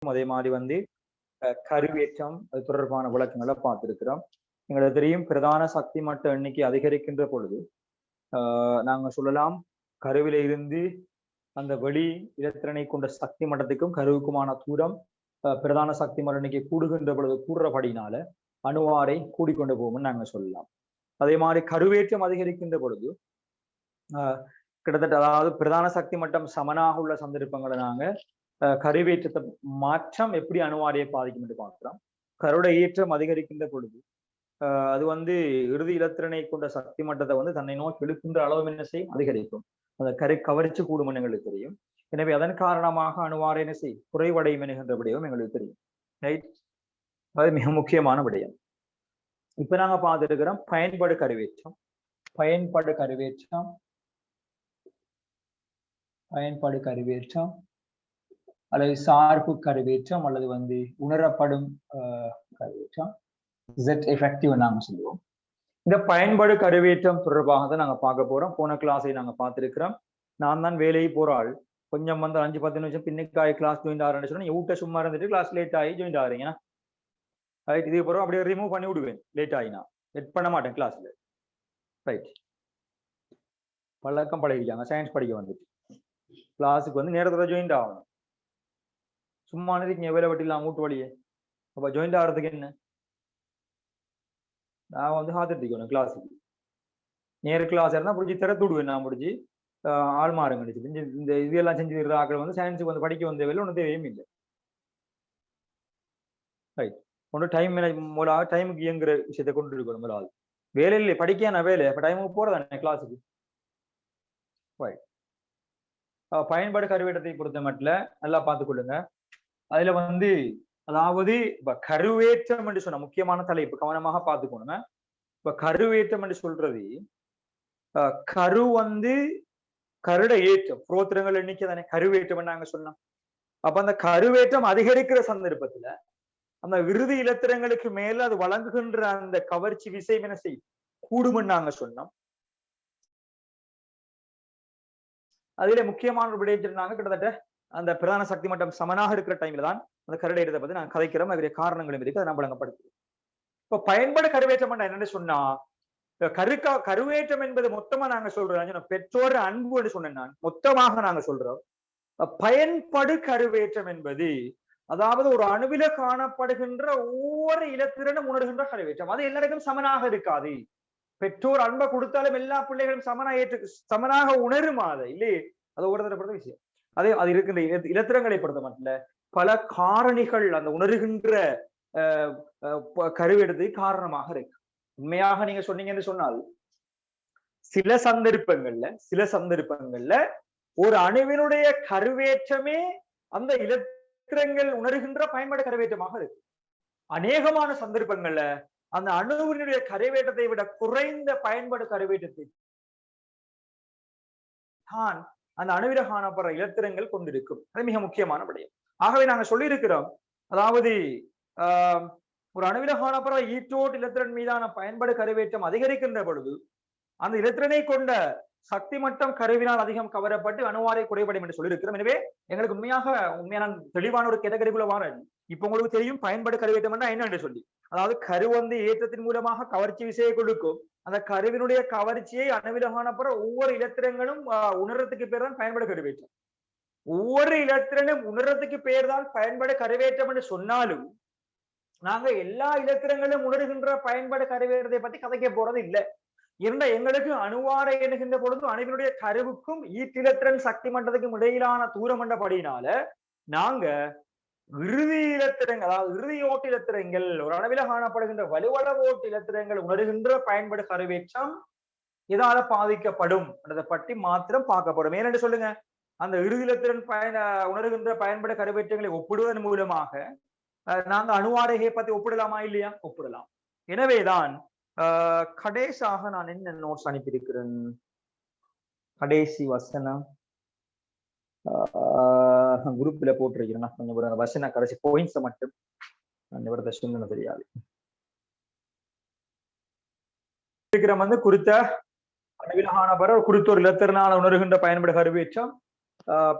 அதே மாதிரி கருவேற்றம் அது தொடர்பான விளக்கங்களை பார்த்திருக்கிறோம். எங்களுக்கு தெரியும் பிரதான சக்தி மட்ட எண்ணிக்கை அதிகரிக்கின்ற பொழுது நாங்க சொல்லலாம் கருவில இருந்து அந்த வெளி இலத்திரனை கொண்ட சக்தி மட்டத்துக்கும் கருவுக்குமான தூரம் பிரதான சக்தி மட்ட எண்ணிக்கை கூடுகின்ற பொழுது கூடுறபடினால அணுவாரை கூடிக்கொண்டு போகும்னு நாங்க சொல்லலாம். அதே மாதிரி கருவேற்றம் அதிகரிக்கின்ற பொழுது கிட்டத்தட்ட அதாவது பிரதான சக்தி மட்டம் சமனாக உள்ள சந்தர்ப்பங்களை நாங்க கருவேற்றத்தை மாற்றம் எப்படி அணுவாரியை பாதிக்கும் என்று பார்க்கிறோம். கருட ஏற்றம் அதிகரிக்கின்ற பொழுது அது இறுதி இலத்திரனை கொண்ட சக்தி மட்டத்தை தன்னை நோக்கி இழுக்கின்ற அளவு என்ன செய்யும் அதிகரிக்கும். அந்த கவர்ச்சி கூடும் எங்களுக்கு தெரியும். எனவே அதன் காரணமாக அணுவாரை என்ன செய்யும் குறைவடையும் என்கின்ற விடயம் எங்களுக்கு தெரியும். ரைட், அது மிக முக்கியமான விடயம். இப்ப நாங்க பார்த்துட்டு இருக்கிறோம் பயன்பாடு கருவேற்றம். பயன்பாடு கருவேற்றம் அல்லது சார்பு கருவேற்றம் அல்லது உணரப்படும் கருவேற்றம் Z எஃபெக்டிவ் நாங்க சொல்லுவோம். இந்த பயன்பாடு கருவேற்றம் தொடர்பாக தான் நாங்க பார்க்க போறோம். போன கிளாஸை நாங்க பார்த்திருக்கிறோம். நான் தான் வேலையை போறாள் கொஞ்சம் 5-10 நிமிஷம் பின்னுக்காய் கிளாஸ் ஜாயின் ஆகிறேன்னு சொன்னா ஊட்ட சும்மா இருந்துட்டு கிளாஸ் லேட் ஆகி ஜாயின் ஆகிறீங்க. ரைட், இதே போறோம் அப்படியே ரிமூவ் பண்ணி விடுவேன். லேட் ஆகினா எட் பண்ண மாட்டேன் கிளாஸ்ல. ரைட், பழக்கம் பழகிட்டாங்க. சயின்ஸ் படிக்க கிளாஸுக்கு நேரத்தோட ஜாயின் ஆகணும். சும்மா இருக்கீங்க வேலை வெட்டிலாம் மூட்டு வழியே. அப்ப ஜாயின் ஆகிறதுக்கு என்ன, நான் காத்துட்டிக்கணும் கிளாஸுக்கு. நேர கிளாஸ் இருந்தா முடிஞ்சு திறத்து விடுவேன். நான் முடிஞ்சு ஆள் மாறுங்க இந்த இதெல்லாம் செஞ்சு ஆக்கள் சயின்ஸுக்கு படிக்க வேலை ஒன்றும் தேவையும் இல்லை. ரைட், ஒன்று டைம் மூலம் டைமுக்கு இயங்குற விஷயத்தை கொண்டு இருக்கணும். முதலாவது வேலை இல்லை படிக்க நான் வேலை அப்ப டைமுக்கு போறதானே கிளாஸுக்கு. ரைட், பயன்பாடு கருவேற்றத்தை பொறுத்த மட்டும் நல்லா பார்த்துக்கொள்ளுங்க. அதுல அதாவது இப்ப கருவேற்றம் என்று சொன்ன முக்கியமான தலைப்பு கவனமாக பார்த்துக்கணுங்க. இப்ப கருவேற்றம் என்று சொல்றது கரு கருட ஏற்றம் புரோத்திரங்கள் எண்ணிக்கை தானே கருவேற்றம் நாங்க சொன்னோம். அப்ப அந்த கருவேற்றம் அதிகரிக்கிற சந்தர்ப்பத்துல அந்த இறுதி இலத்திரங்களுக்கு மேல அது வழங்குகின்ற அந்த கவர்ச்சி விசை என்ன செய்யும் கூடும்னு நாங்க சொன்னோம். அதுல முக்கியமான ஒரு விடயத்தில் நாங்க கிட்டத்தட்ட அந்த பிரதான சக்தி மட்டம் சமனாக இருக்கிற டைம்ல தான் அந்த கருட ஏற்றத்தை பத்தி நாங்க கதைக்கிறோம். அதனுடைய காரணங்களும் இருக்கு, அதை நம்ம வழங்கப்படுத்துறோம். இப்ப பயன்பாடு கருவேற்றம் என்னன்னு சொன்னா கருவேற்றம் என்பது மொத்தமா நாங்க சொல்றோம் பெற்றோர் அன்பு என்று சொன்னேன். நான் மொத்தமாக நாங்க சொல்றோம் பயன்பாடு கருவேற்றம் என்பது அதாவது ஒரு அணுவில காணப்படுகின்ற ஒவ்வொரு இலத்திரனும் உணர்கின்ற கருவேற்றம். அது எல்லாருக்கும் சமனாக இருக்காது. பெற்றோர் அன்பை கொடுத்தாலும் எல்லா பிள்ளைகளும் சமனாக உணரும் அதை இல்லையே. அது ஒருத்தரை பொறுத்த விஷயம். அது இருக்கின்ற இலத்திரங்களை பொறுத்த மட்டும் பல காரணிகள் அந்த உணர்கின்ற கருவேற்றத்துக்கு காரணமாக இருக்கு. உண்மையாக நீங்க சொன்னீங்கன்னு சொன்னால் சில சந்தர்ப்பங்கள்ல ஒரு அணுவினுடைய கருவேற்றமே அந்த இலத்திரங்கள் உணர்கின்ற பயன்பாடு கருவேற்றமாக இருக்கு. அநேகமான சந்தர்ப்பங்கள்ல அந்த அணுவினுடைய கருவேற்றத்தை விட குறைந்த பயன்பாடு கருவேற்றத்தை தான் அந்த அணுவில காணப்படுற இலத்திரங்கள் கொண்டிருக்கும். அது மிக முக்கியமான விடயம். ஆகவே நாங்க சொல்லியிருக்கிறோம் அதாவது ஒரு அணுவில காணப்படுற ஈற்றோட் இலத்திரன் மீதான பயன்பாடு கருவேற்றம் அதிகரிக்கின்ற பொழுது அந்த இலத்திரனை கொண்ட சக்தி மட்டம் கருவினால் அதிகம் கவரப்பட்டு அணுவாரை குறைபடும் என்று சொல்லியிருக்கிறோம். எனவே எங்களுக்கு உண்மையான தெளிவான ஒரு கேட்டகரிக்குள்ள வார இப்ப உங்களுக்கு தெரியும் பயன்பாடு கருவேற்றம் என்ன என்று சொல்லி. அதாவது கரு ஏற்றத்தின் மூலமாக கவர்ச்சி விசையை கொடுக்கும். அந்த கருவினுடைய கவர்ச்சியை அணுவில காணப்படுற ஒவ்வொரு இலத்திரங்களும் உணர்றதுக்கு பேர் தான் பயன்பாடு கருவேற்றம். ஒவ்வொரு இலத்திரனும் உணர்றதுக்கு பேர் தான் பயன்பாடு கருவேற்றம் என்று சொன்னாலும் நாங்க எல்லா இலத்திரங்களும் உணர்கின்ற பயன்பாடு கருவேற்றத்தை பத்தி கதைக்க போறது இல்லை. எங்களுக்கு அணுவாரை என்கின்ற பொழுது அணுவினுடைய கருவுக்கும் ஈட்டிலத்திரன் சக்தி மட்டத்துக்கும் இடையிலான தூரம் என்றபடினால நாங்க இறுதி இலத்திரங்கள் அதாவது இறுதி ஓட்டிலத்திரங்கள் ஒரு அளவில காணப்படுகின்ற வலுவள ஓட்டிலத்திரங்கள் உணர்கின்ற பயன்பாடு கருவேற்றம் இதால பாதிக்கப்படும் அதை பற்றி மாத்திரம் பார்க்கப்படும். ஏனென்று சொல்லுங்க அந்த இறுதியிலத்திரன் உணர்கின்ற பயன்பாடு கருவேற்றங்களை ஒப்பிடுவதன் மூலமாக நாங்க அணுவாரையை பத்தி ஒப்பிடலாமா இல்லையா? ஒப்பிடலாம். எனவேதான் கடைசியாக நான் என்ன நோட்ஸ் அனுப்பியிருக்கிறேன் கடைசி வசனம் குரூப்ல போட்டிருக்கிறேன். கொஞ்சம் வசன கடைசி பாயிண்ட்ஸ் மட்டும் சொன்ன தெரியாது. குறித்த அணுவிலான குறித்த ஒரு இலத்திரனால் உணர்கின்ற பயன்பாடு கருவேற்றம்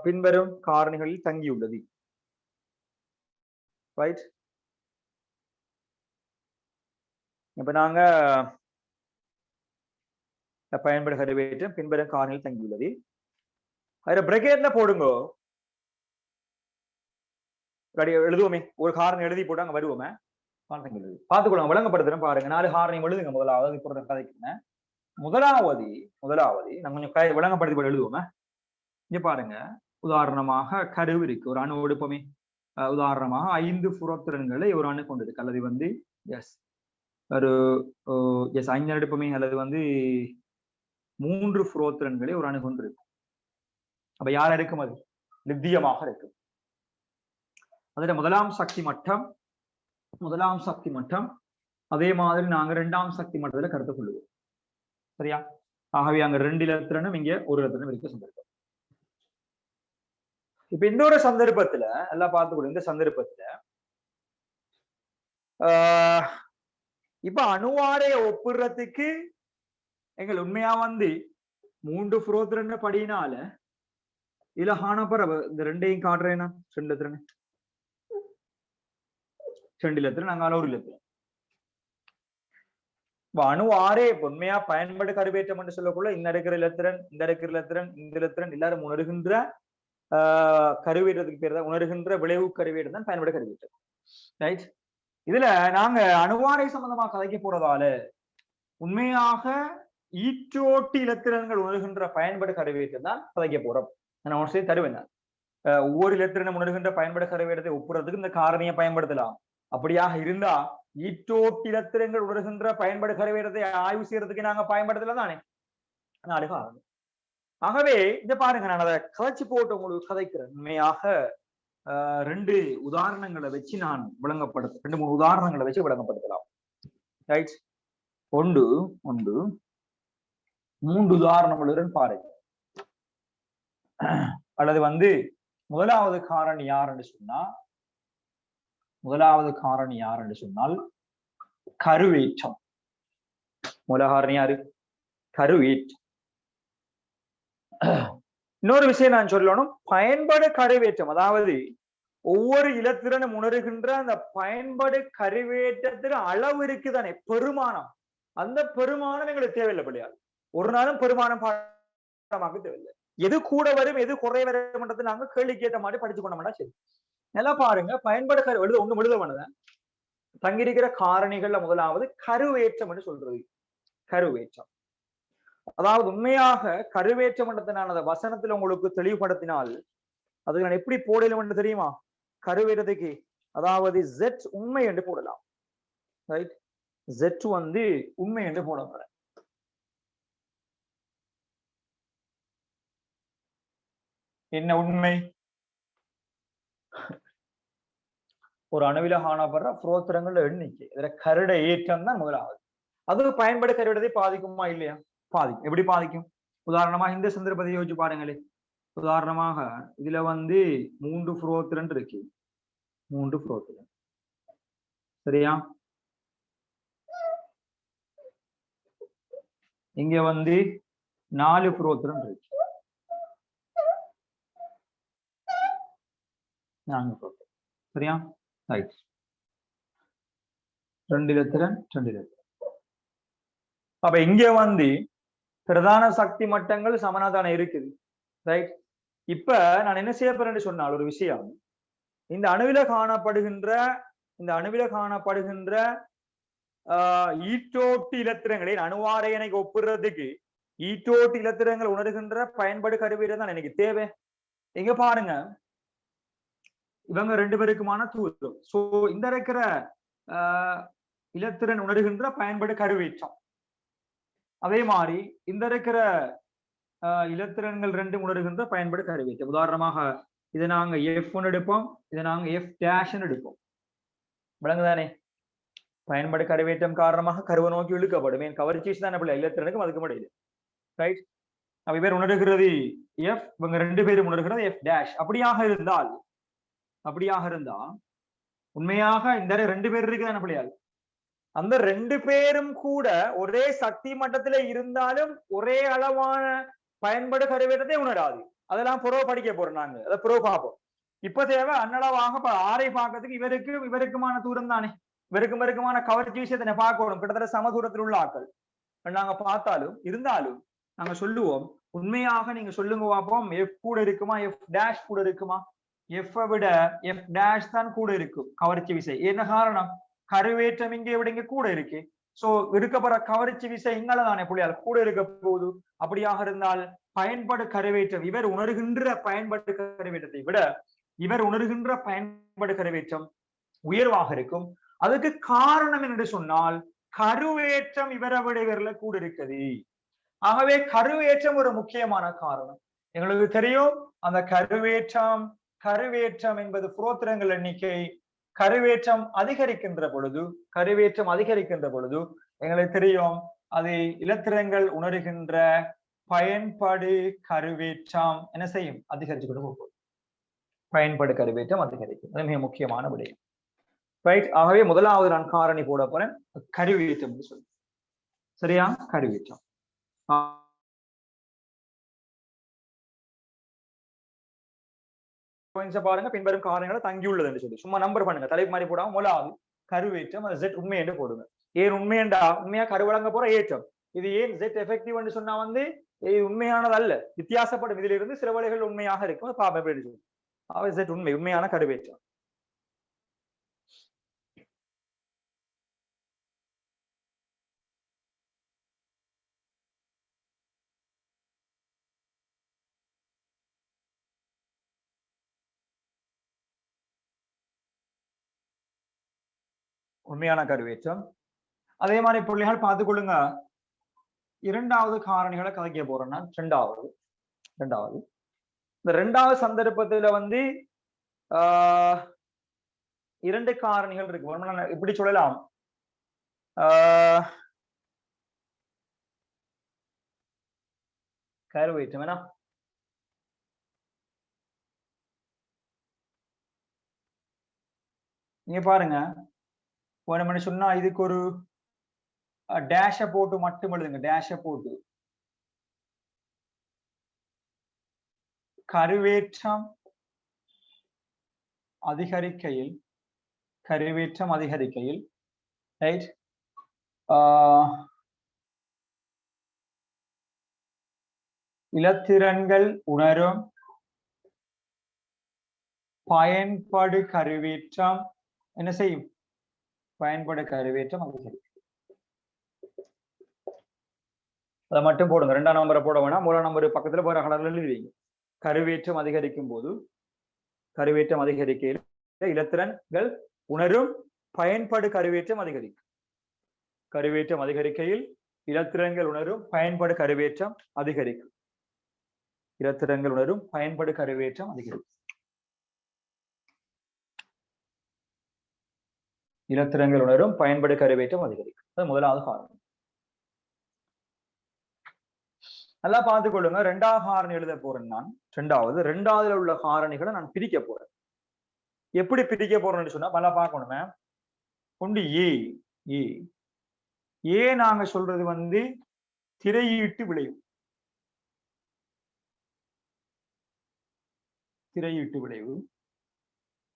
பின்வரும் காரணிகளில் தங்கியுள்ளது. ரைட். இப்ப நாங்க பயன்படு கருவேற்றம் பின்வரும் காரணியில் தங்கியுள்ளது. அதுல பிரகேட்ல போடுங்கோ, எழுதுவோமே, ஒரு காரணம் எழுதி போட்டு அங்க வருவோமே, பார்த்துக்கொள்ளுங்க, விளங்கப்படுத்துறேன் பாருங்க. 4 காரணம் எழுதுங்க முதலாவது கதைக்குங்க. முதலாவது நான் கொஞ்சம் விளங்கப்படுத்தி எழுதுவோமே. இங்க பாருங்க, உதாரணமாக கருவு இருக்கு, ஒரு அணு எடுப்போமே. உதாரணமாக 5 புரோத்திரன்களை ஒரு அணு கொண்டிருக்கு, அல்லது எஸ் ஒரு 5 எடுப்போமே, அல்லது 3 புரோத்திரன்களை ஒரு அணு கொண்டிருக்கு. அப்ப யார் இருக்கும்? அது லித்தியமாக இருக்கும். அதுல முதலாம் சக்தி மட்டம் அதே மாதிரி நாங்க 2ஆம் சக்தி மட்டத்துல கருத்து கொள்ளுவோம். சரியா? ஆகவே அங்க 2 இலத்திரனும் இங்க 1 இலத்திரனும் இருக்க சந்தர்ப்பம். இப்ப இந்த ஒரு சந்தர்ப்பத்துல எல்லாம் பார்த்துக்கணும். இந்த சந்தர்ப்பத்துல இப்ப அணுவாரைய ஒப்புறதுக்கு எங்கள் உண்மையா 3 புரோத்திரன் படியினால இல்ல காணப்பற இந்த 2ஐயும் காட்டுறேன்னா 2 இலத்திரன் நாங்க 1 இலத்திரன். அணு ஆரே உண்மையா பயன்படு கருவேற்றம் என்று சொல்லக்குள்ள இந்த இருக்கிற இலத்திரன், இந்த இருக்கிற இலத்திரன், இந்த இலத்திரன் எல்லாரும் உணர்கின்ற கருவேற்றத்துக்கு பேர் தான், உணர்கின்ற விளைவு கருவேற்றம் தான் பயன்படு கருவேற்றம். ரைட். இதுல நாங்க அணுவாரை சம்பந்தமா கதைக்க போறதால உண்மையாக ஈற்றோட்டி இலத்திரன்கள் உணர்கின்ற பயன்படு கருவேற்றம் தான் கதைக்க போறோம். நான் ஒரு செய்தி தருவேன். ஒவ்வொரு இலத்திரனும் உணர்கின்ற பயன்படு கருவேற்றத்தை ஒப்புறதுக்கு இந்த காரணியை பயன்படுத்தலாம். அப்படியாக இருந்தா ஈற்றோட்டி இலத்திரங்கள் உணர்கின்ற பயன்படு கருவேற்றத்தை ஆய்வு செய்யறதுக்கு நாங்க பயன்படுத்தல தானே. காரணம். ஆகவே இத பாருங்க, நான் அதை கதைச்சு போட்டு உங்களுக்கு கதைக்கிறேன். உண்மையாக 2 உதாரணங்களை வச்சு நான் 2, 3 உதாரணங்களை வச்சு விளங்கப்படுத்தலாம். ரைட். ஒன்று 3 உதாரணங்களுடன் பாருங்க. அல்லது முதலாவது காரணி யார் என்று சொன்னால் கருவேற்றம். முதல் காரணி யாரு? கருவேற்றம். இன்னொரு விஷயம் நான் சொல்லணும், பயன்படு கருவேற்றம், அதாவது ஒவ்வொரு இலத்திரனும் உணர்கின்ற அந்த பயன்படு கருவேற்றத்தின் அளவு இருக்குதானே, பெருமானம். அந்த பெருமானம் எங்களுக்கு தேவையில்லை பிள்ளையா. ஒரு நாளும் பெருமானம் பாடமாக தேவையில்லை. எது கூட வரும் எது குறை வரும் நாங்க கேள்விக்கு ஏற்ற மாதிரி படிச்சு கொண்டோம்னா சரி. நல்லா பாருங்க, பயன்படு ஒண்ணு எழுத வேணுதான். தங்கியிருக்கிற காரணிகள்ல முதலாவது கருவேற்றம் என்று சொல்றது. கருவேற்றம் அதாவது உண்மையாக கருவேற்றம் என்றதை நான் அந்த வசனத்துல உங்களுக்கு தெளிவுபடுத்தினால் அது நான் எப்படி போடலாம் என்று தெரியுமா? கருவேற்றத்துக்கு அதாவது Z உண்மை என்று போடலாம். ரைட். Z உண்மை என்று போட போறேன். என்ன உண்மை? ஒரு அணுவில காணப்படுற புரோத்திரங்கள் எண்ணிக்கை, இதுல கருட ஏற்றம் தான் முதலாவது. அது பயன்படு கருவிடத்தை பாதிக்குமா இல்லையா? பாதிக்கும். எப்படி பாதிக்கும்? உதாரணமாக இந்த சந்தர்ப்பத்தை யோசிச்சு பாருங்களே. உதாரணமாக இதுல 3 புரோத்திரன் இருக்கு, 3 புரோத்திரன். சரியா? இங்க 4 புரோத்திரன் இருக்கு, 4 புரோத்திரன். சரியா? ரைட். 2 இலத்திரன், 2 இலத்திரன். அப்ப இங்க பிரதான சக்தி மட்டங்கள் சமனாதானே இருக்குது. ரைட். இப்ப நான் என்ன செய்ய போறேன்னு சொன்னால் ஒரு விஷயம், இந்த அணுவில காணப்படுகின்ற ஈட்டோட்டு இலத்திரங்களை அணுவாரையனை ஒப்புறதுக்கு ஈட்டோட்டு இலத்திரங்கள் உணர்கின்ற பயன்படு கருவியல் தான் எனக்கு தேவை. இங்க பாருங்க, இவங்க 2 பேருக்குமான தூரம். சோ இந்த இருக்கிற இலத்திரன் உணர்கின்ற பயன்படு கருவேற்றம். அதே மாதிரி இந்த இருக்கிற இலத்திரன்கள் 2 உணர்கின்ற பயன்படு கருவேற்றம். உதாரணமாக இதை நாங்க F1 எடுப்போம், இதை நாங்க F' எடுப்போம். விளங்குதானே? பயன்படு கருவேற்றம் காரணமாக கருவை நோக்கி இழுக்கப்படும். ஏன் கவர்ச்சி தான் இலத்திரனுக்கும் அதுக்கு முடியல. ரைட். அப்ப இவர் உணர்கிறது F, இவங்க 2 பேரும் உணர்கிறது F'. அப்படியாக இருந்தா உண்மையாக இந்த 2 பேர் இருக்குதான பிள்ளையாள், அந்த 2 பேரும் கூட ஒரே சக்தி மட்டத்துல இருந்தாலும் ஒரே அளவான பயன்படு கருவேற்றத்தை உணராது. அதெல்லாம் புறவு படிக்க போறோம், நாங்க அதை புறவு பார்ப்போம். இப்ப தேவை அன்னளவாக ஆரை பார்க்கறதுக்கு இவருக்குமான தூரம் தானே, இவருக்குமான கவர்ச்சி விஷயத்தை பார்க்கணும். கிட்டத்தட்ட சம தூரத்தில் உள்ள ஆட்கள் நாங்க பார்த்தாலும் இருந்தாலும் நாங்க சொல்லுவோம், உண்மையாக நீங்க சொல்லுங்க பார்ப்போம், எஃப் கூட இருக்குமா, எஃப் டேஷ் கூட இருக்குமா? எஃப் விட எஃப் டேஷ் தான் கூட இருக்கும் கவர்ச்சி விசை. என்ன காரணம்? கருவேற்றம் இங்கே விட இங்க கூட இருக்கு. சோ இருக்கப்படுற கவர்ச்சி விசை இங்கால தானே புள்ளியால் கூட இருக்க போகுது. அப்படியாக இருந்தால் பயன்பாடு கருவேற்றம், இவர் உணர்கின்ற பயன்பாட்டு கருவேற்றத்தை விட இவர் உணர்கின்ற பயன்பாடு கருவேற்றம் உயர்வாக இருக்கும். அதுக்கு காரணம் என்று சொன்னால் கருவேற்றம் இவரை விட இவர்ல கூட இருக்குது. ஆகவே கருவேற்றம் ஒரு முக்கியமான காரணம். எங்களுக்கு தெரியும் அந்த கருவேற்றம் என்பது புரோத்திரங்கள் எண்ணிக்கை கருவேற்றம் அதிகரிக்கின்ற பொழுது எங்களுக்கு தெரியும் அது இலத்திரங்கள் உணர்கின்ற பயன்பாடு கருவேற்றம் என்ன செய்யும்? அதிகரிச்சு கொண்டு போகும். பயன்பாடு கருவேற்றம் அதிகரிக்கும். அது மிக முக்கியமான விடயம். ரைட். ஆகவே முதலாவது நான் காரணி போட போறேன் கருவேற்றம் என்று சொல்லி. சரியா? கருவேற்றம். பாருங்க, பின்வரும் காரணங்களை தங்கியுள்ளது என்று சொல்லி சும்மா நம்பர் பண்ணுங்க, தலைப்பு மாதிரி போடாம முதலாவது கருவேற்றம், அது Z உண்மை என்று போடுங்க. ஏன் உண்மையண்டா? உண்மையா கருவழங்க போற ஏற்றம். இது ஏன் Z எஃபெக்டிவ் என்று சொன்னா இது உண்மையானது அல்ல, வித்தியாசப்படும். இதுல இருந்து சில வழிகள் உண்மையாக இருக்கும். பாப்பா எப்படி சொல்லி Z உண்மையான கருவேற்றம். உண்மையான கருவேற்றம். அதே மாதிரி புள்ளிகள் பார்த்துக் கொள்ளுங்க. இரண்டாவது காரணிகளை கதைக்க போறோம்னா ரெண்டாவது இந்த ரெண்டாவது சந்தர்ப்பத்துல இரண்டு காரணிகள் இருக்கு. இப்படி சொல்லலாம், கருவேற்றம் வேணா நீங்க பாருங்க, வேணும்னு சொன்னா இதுக்கு ஒரு டேஷ போட்டு மட்டும் எழுதுங்க. டேஷ போட்டு கருவேற்றம் அதிகரிக்கையில் ரைட், இலத்திரன்கள் உணரும் பயன்பாடு கருவேற்றம் என்ன செய்யும்? பயன்பாடு கருவேற்றம் அதிகரிக்கும். அதை மட்டும் போடுங்க. ரெண்டாம் நம்பரை போட வேணாம். மூணாம் நம்பர் பக்கத்துல போற கலர்ல எழுதுவீங்க. கருவேற்றம் அதிகரிக்கும் போது, கருவேற்றம் அதிகரிக்கையில் இலத்திரன்கள் உணரும் பயன்பாடு கருவேற்றம் அதிகரிக்கும். கருவேற்றம் அதிகரிக்கையில் இலத்திரன்கள் உணரும் பயன்பாடு கருவேற்றம் அதிகரிக்கும். இலத்திரன்கள் உணரும் பயன்பாடு கருவேற்றம் அதிகரிக்கும். இலத்திரன்கள் உணரும் பயன்பாடு கருவேற்றம் அதிகரிக்கும். அது முதலாவது காரணம். நல்லா பார்த்துக் கொள்ளுங்க. ரெண்டாவது காரணி எழுத போறேன் நான். ரெண்டாவதுல உள்ள காரணிகளை நான் பிரிக்க போறேன். எப்படி பிரிக்க போறேன்னு சொன்னா நல்லா பார்க்கணுமே. ஒன்று ஏ நாங்க சொல்றது திரையீட்டு விளைவு.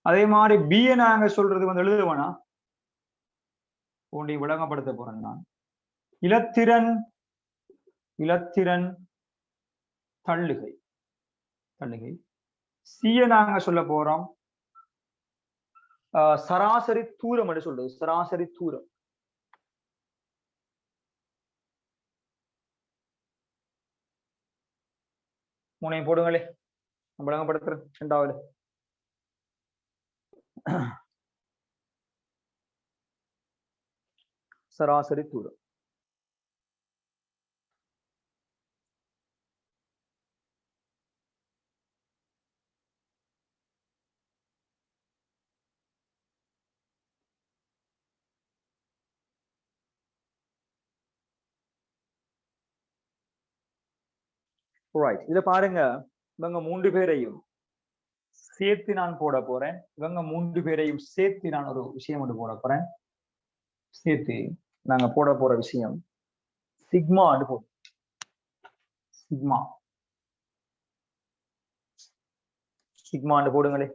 அதே மாதிரி B நாங்க சொல்றது எழுதுவேனா ஒன்றை விளங்கப்படுத்த போறேன் நான். இலத்திரன் தள்ளுகை. C நாங்க சொல்ல போறோம் சராசரி தூரம் என்று சொல்றது. சராசரி தூரம். மூணையும் போடுங்களே, விளங்கப்படுத்துறேன். ரெண்டாவது சராசரி தூரம். இத பாருங்க, இவங்க 3 பேரையும் சேர்த்து நான் போட போறேன். இவங்க 3 பேரையும் சேர்த்து நான் ஒரு விஷயம் ஒன்று போட போறேன். சேர்த்து நாங்க போட போற விஷயம் சிக்மா போடும். சிக்மா போடுங்களே.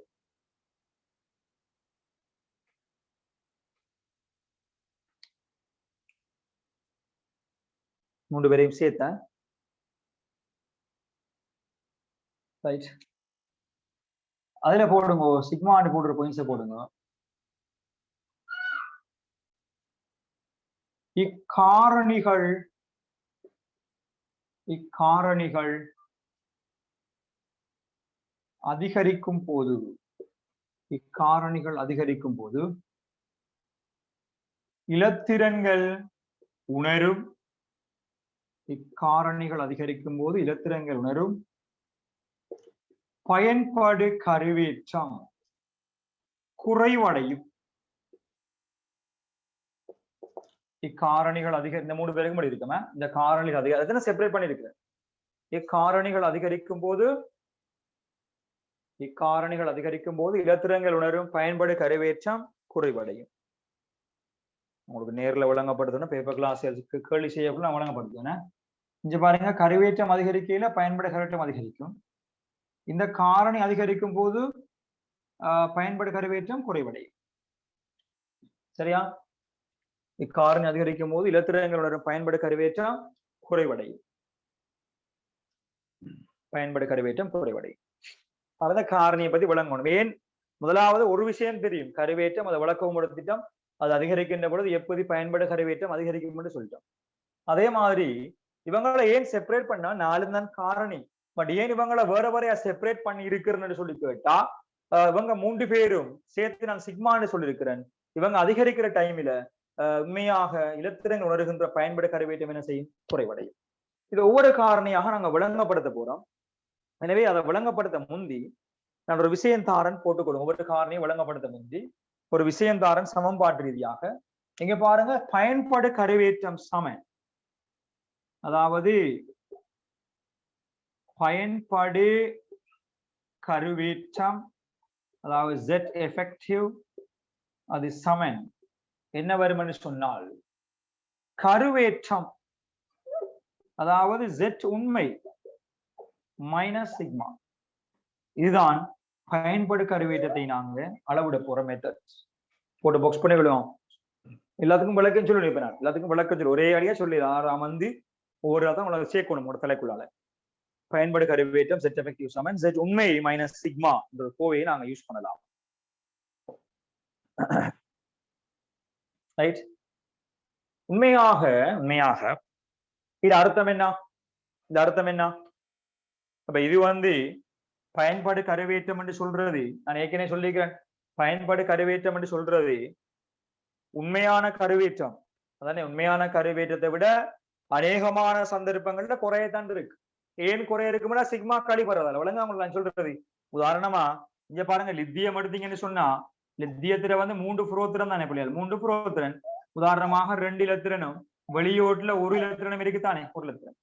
மூன்று பேரையும் சேர்த்தேன். ரைட், அதுல போடுங்க சிக்மான்னு போடுற பாயிண்ட்ஸை போடுங்க. இக்காரணிகள் அதிகரிக்கும் போது இலத்திரன்கள் உணரும். இக்காரணிகள் அதிகரிக்கும் போது இலத்திரன்கள் உணரும். பயன்பாடு கருவேற்றம் குறைவடையும். இக்காரணிகள் இந்த மூணு பேருக்கும் படி இருக்குமா? இந்த காரணிகள் அதிகம் செப்பரேட் பண்ணிருக்கிறேன். இக்காரணிகள் அதிகரிக்கும் போது இலத்திரன்கள் உணரும். பயன்பாடு கருவேற்றம் குறைவடையும். உங்களுக்கு நேர்ல விளங்கப்படுதுன்னா பேப்பர் கிளாஸ் கேள்வி செய்யக்குள்ள நான் விளங்கப்படுத்துவேன். இங்க பாருங்க, கருவேற்றம் அதிகரிக்கையில பயன்பாடு கருவேற்றம் அதிகரிக்கும். இந்த காரணி அதிகரிக்கும் போது பயன்பாடு கருவேற்றம் குறைவடையும். சரியா? இக்காரணி அதிகரிக்கும் போது இலத்திரன்களுடன் பயன்பாடு கருவேற்றம் குறைவடையும். அத காரணியை பத்தி விளங்கணும். ஏன் முதலாவது ஒரு விஷயம் தெரியும், கருவேற்றம் அதை விளக்கவும் படுத்திட்டோம். அது அதிகரிக்கின்ற பொழுது எப்படி பயன்பாடு கருவேற்றம் அதிகரிக்கும் என்று சொல்லிட்டோம். அதே மாதிரி இவங்களை ஏன் செப்பரேட் பண்ணா 4 தான் காரணி. பட் ஏன் இவங்களை வேற வேறையா செப்பரேட் பண்ணி இருக்கிறேன்னு சொல்லி கேட்டா, இவங்க 3 பேரும் சேர்த்து நான் சிக்மான்னு சொல்லியிருக்கிறேன். இவங்க அதிகரிக்கிற டைம்ல உண்மையாக இலத்திரங்கள் உணர்கின்ற பயன்பாடு கருவேற்றம் என்ன செய்யும்? குறைவடையும். இது ஒவ்வொரு காரணியாக நாங்க விளங்கப்படுத்த போறோம். எனவே அதை விளங்கப்படுத்த முந்தி நான் ஒரு விஷயந்தாரன் போட்டுக்கொள்ளும். ஒவ்வொரு காரணியும் விளங்கப்படுத்த முந்தி ஒரு விஷயந்தாரன் சமன்பாட்டு ரீதியாக இங்க பாருங்க, பயன்பாடு கருவேற்றம் சமன், அதாவது பயன்பாடு கருவேற்றம் அதாவது Z எஃபெக்டிவ் அது சமன் என்ன வரும் என்று சொன்னால், கருவேற்றம் அதாவது Z உண்மை மைனஸ் சிக்மா. இதுதான் பயன்பாடு கருவேற்றத்தை நாங்க அளவிட போற மெத்தட். போட்டு பாக்ஸ் பண்ணி விடுவோம். எல்லாத்துக்கும் விளக்கம் சொல்லி நினைப்பேன். எல்லாத்துக்கும் விளக்கம் சொல்லி ஒரே அடியா சொல்லி வந்து ஒவ்வொரு தான் உங்களை சேர்க்கணும் ஒரு தலைக்குள்ளால. பயன்பாடு கருவேற்றம் Z எஃபெக்டிவ் சமன் Z உண்மை மைனஸ் சிக்மா என்ற கோவையை நாங்க யூஸ் பண்ணலாம். ரைட், உண்மையாக இது அர்த்தம் என்ன? இந்த அர்த்தம் என்ன? அப்ப இது வந்து பயன்பாடு கருவேற்றம் என்று சொல்றது, நான் ஏற்கனவே சொல்லிக்கிறேன், பயன்பாடு கருவேற்றம் என்று சொல்றது உண்மையான கருவேற்றம். அதானே, உண்மையான கருவேற்றத்தை விட அநேகமான சந்தர்ப்பங்கள்ல குறையத்தான் இருக்கு. ஏன் குறைய இருக்கும்னா சிக்மா களி பரவாயில்ல. விளங்க நான் சொல்றது உதாரணமா இங்க பாருங்க, லித்தியம் எடுத்தீங்கன்னு சொன்னா லித்தியத்துல வந்து 3 புரோத்திரம் தானே பிள்ளைகள், 3 புரோத்திரன். உதாரணமாக 2 இலத்திரனும் வெளியோட்டுல 1 இலத்திரனும் இருக்குதானே, 1 இலத்திரன்.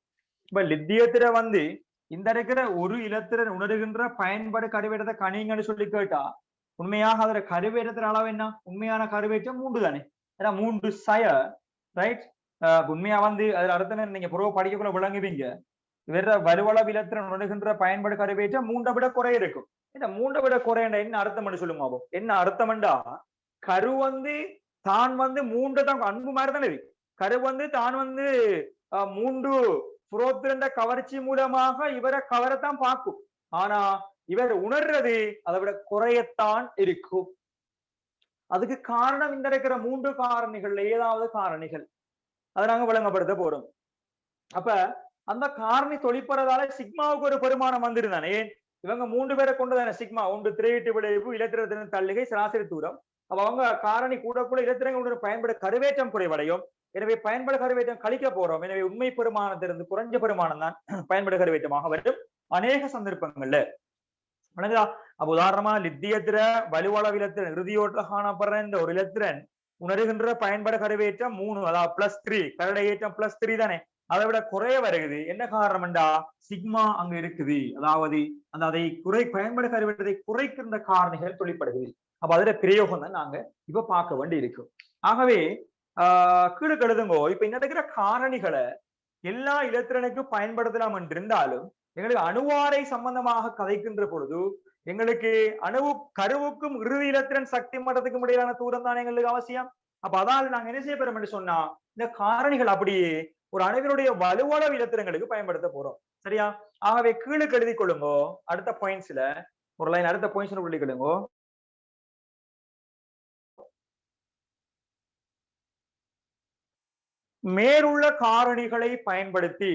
இப்ப லித்தியத்துல வந்து இந்த இருக்கிற 1 இலத்திரன் உணர்கின்ற பயன்பாடு கருவேற்றத்தை கணிங்கன்னு சொல்லி கேட்டா, உண்மையாக அதுல கருவேற்றத்தின் அளவு என்ன? உண்மையான கருவேற்றம் 3 தானே, ஏன்னா 3 சய. ரைட், உண்மையா வந்து அதுல அர்த்தம் நீங்க புறவு படிக்கக்குள்ள விளங்குவீங்க. வேற வலுவளவு இலத்திரன் உணர்கின்ற பயன்பாடு கருவேற்றம் 3 விட குறைய இருக்கும். இந்த 3 விட குறையண்டா என்ன அர்த்தம் பண்ணி சொல்லுங்க. என்ன அர்த்தம்டா, கரு வந்து தான் வந்து 3 தான் அன்பு மாதிரி தானே இருக்கு. கரு வந்து தான் வந்து 3 புரோத்திரண்ட கவர்ச்சி மூலமாக இவரை கவரத்தான் பார்க்கும். ஆனா இவர் உணர்றது அதை விட குறையத்தான் இருக்கும். அதுக்கு காரணம் இந்த இருக்கிற 3 காரணிகள்ல ஏதாவது காரணிகள் அதை நாங்க விளங்கப்படுத்த போறோம். அப்ப அந்த காரணி தொழிற்படுறதால சிக்மாவுக்கு ஒரு பெருமானம் வந்துருந்தானே. ஏன் இவங்க 3 பேரை கொண்டுதானே சிக்மா, ஒன்று திரையீட்டு விளைவு, இலத்திரத்தின் தள்ளுகை, சராசரி தூரம். அப்ப அவங்க காரணி கூட இலத்திரங்களுடன் பயன்பட கருவேற்றம் குறைவடையும். எனவே பயன்பட கருவேற்றம் கழிக்க போறோம். எனவே உண்மை பெருமானத்திலிருந்து குறைஞ்ச பெருமானம் தான் பயன்பட கருவேற்றமாக வரும் அநேக சந்தர்ப்பங்கள்ல. அப்ப உதாரணமா லித்தியத்திர வலுவளவு இலத்திரன் இறுதியோட்டுல காணப்படுற இந்த ஒரு இலத்திரன் உணர்கின்ற பயன்பட கருவேற்றம் 3, அதாவது +3, கரடை ஏற்றம் +3 தானே, அதை விட குறைய வருகிறது. என்ன காரணம்டா, சிக்மா அங்க இருக்குது. அதாவது அந்த அதை பயன்பட கருவேற்றத்தை குறைக்கின்ற காரணிகள் தொழிற்படுகிறது. அப்ப அதுல பிரயோகம் தான் நாங்க இப்ப பார்க்க வேண்டி இருக்கும். ஆகவே கீழே கெடுதுங்கோ, இப்ப இந்த இருக்கிற காரணிகளை எல்லா இலத்திரனுக்கும் பயன்படுத்தலாம் என்று இருந்தாலும் எங்களுக்கு அணுவாரை சம்பந்தமாக கதைக்கின்ற பொழுது எங்களுக்கு கருவுக்கும் இறுதி இலத்திரன் சக்தி மட்டத்துக்கும் இடையிலான தூரம் தான் எங்களுக்கு அவசியம். அப்ப அதால் நாங்க என்ன செய்ய போறோம் என்று சொன்னா, இந்த காரணிகள் அப்படியே ஒரு அணுவினுடைய வலுவளவு இலத்திரங்களுக்கு பயன்படுத்த போறோம். சரியா? ஆகவே கீழுக்கு எழுதி கொள்ளுங்கோ. அடுத்த பாயிண்ட்ஸ்ல ஒரு லைன் அடுத்த பாயிண்ட்ஸ்ல எழுதி கொள்ளுங்கோ. மேலுள்ள காரணிகளை பயன்படுத்தி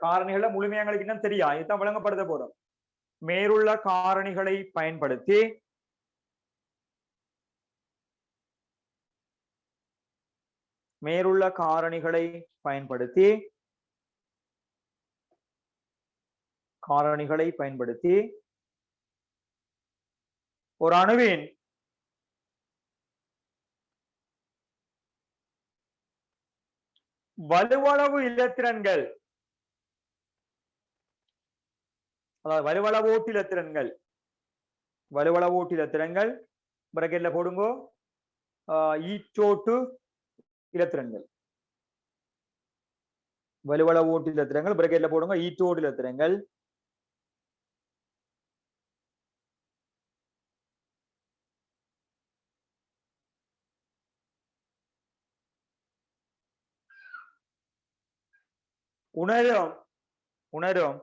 காரணிகளை முழுமையா எங்களுக்கு இன்னும் தெரியா, இதுதான் விளங்கப்படுத்த போறோம். மேலுள்ள காரணிகளை பயன்படுத்தி ஒரு அணுவின் வலுவளவு இலத்திரன்கள், அதாவது வலுவளவோட்டு இலத்திரன்கள் பிராக்கெட்ல போடுங்கோ. ஈட்டோட்டு இலத்திரன்கள், வலுவளவோட்டு இலத்திரன்கள் பிராக்கெட்ல போடுங்க. ஈட்டோட்டு இலத்திரன்கள் உணரும்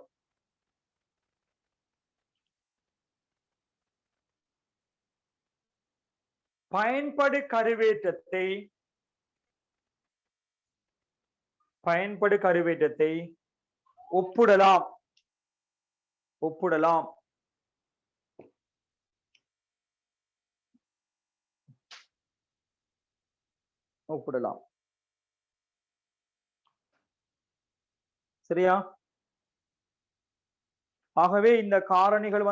பயன்படு கருவேற்றத்தை ஒப்பிடலாம். சரியா? ஆகவே இந்த காரணிகள்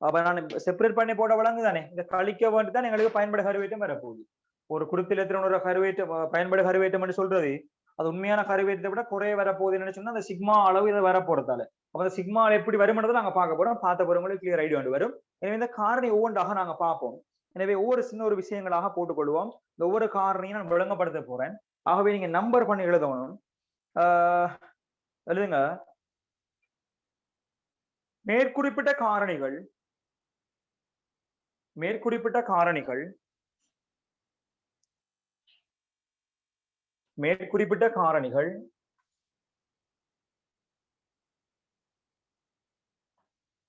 அப்ப நான் செப்பரேட் பண்ணி போட வழங்குதானே, இந்த கழிக்க வேண்டிதான் எங்களுக்கு பயன்படு கருவேற்றம் வரப்போகுது. ஒரு குறிப்பிட்ட ஒரு கருவேற்றம் பயன்படு கருவேற்றம் சொல்றது அது உண்மையான கருவேற்றத்தை விட குறைய வரப்போகுதுன்னு சொன்னா அந்த சிக்மா அளவு இதை வரப்போறதால அப்ப அந்த சிக்மா எப்படி வரும்ன்றதை நாங்க பார்க்க போறோம். பார்த்த போறவங்களுக்கு கிளியர் ஐடியா வரும். எனவே இந்த காரணி ஒவ்வொன்றாக நாங்க பார்ப்போம். எனவே ஒவ்வொரு சின்ன ஒரு விஷயங்களாக போட்டுக்கொள்வோம். இந்த ஒவ்வொரு காரணியும் நான் விளங்கப்படுத்த போறேன். ஆகவே நீங்க நம்பர் பண்ணி எழுதணும். எழுதுங்க. மேற்குறிப்பிட்ட காரணிகள்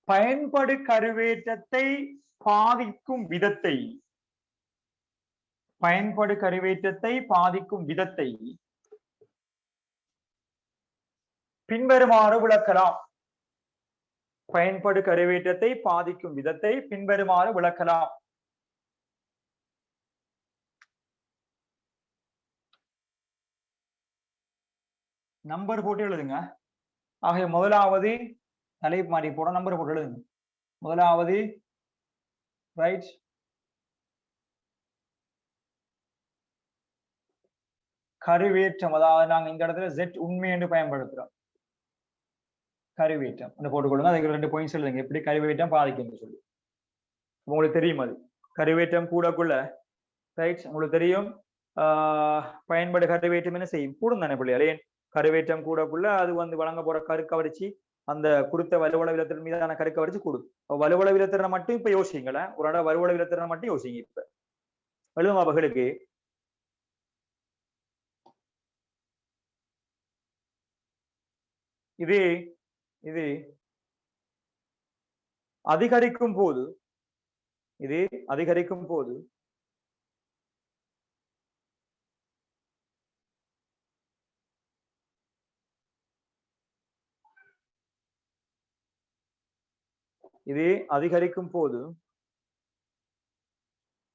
பயன்படு கருவேற்றத்தை பாதிக்கும் விதத்தை பின்வருமாறு விளக்கலாம். பயன்படு கருவேற்றத்தை பாதிக்கும் விதத்தை பின்வருமாறு விளக்கலாம். நம்பர் போட்டு எழுதுங்க. ஆகிய முதலாவது தலைப்பு மாறி போட நம்பர் போட்டு எழுதுங்க. முதலாவது ரைட், கருவேற்றம். அதாவது நாங்க இந்த இடத்துல Z உண்மை என்று பயன்படுத்துறோம். கருவேற்றம் போட்டுக்கொள்ளுங்க. அதுக்கு 2 பாயிண்ட்ஸ் எழுதுங்க. எப்படி கருவேற்றம் பாதிக்கும் சொல்லி உங்களுக்கு தெரியும். அது கருவேற்றம் கூடக்குள்ள ரைட் உங்களுக்கு தெரியும். பயன்படு கருவேற்றம் என்ன செய்யும்? கூடும் தானே பிள்ளைகளே. கருவேற்றம் கூடக்குள்ள அது வழங்க போற கருக்கவரிச்சி அந்த குறித்த வலுவளவு இலத்திரன் மீதான கருக்கவரிச்சி கூடும். வலுவளவு இலத்திரனை மட்டும் இப்ப யோசிங்களேன். ஒரு இடம் வலுவளவு இலத்திரனை மட்டும் யோசிங்க. இப்ப எழுதும் அவர்களுக்கு இது அதிகரிக்கும் போது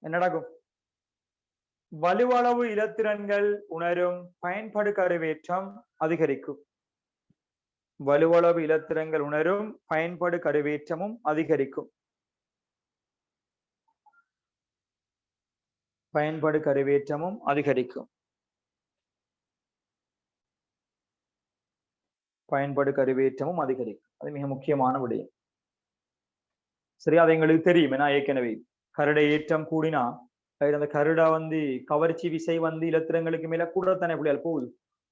என்ன நடக்கும்? வலுவளவு இலத்திரன்கள் உணரும் பயன்படு கருவேற்றம் அதிகரிக்கும். வலுவளவு இலத்திரன்கள் உணரும் பயன்படு கருவேற்றமும் அதிகரிக்கும். அது மிக முக்கியமான விடயம். சரி, அது எங்களுக்கு தெரியும். ஏன்னா ஏற்கனவே கருடை ஏற்றம் கூடினா அந்த கருடா கவர்ச்சி விசை இலத்திரங்களுக்கு மேல கூடத்தானே பிள்ளையால் போகுது.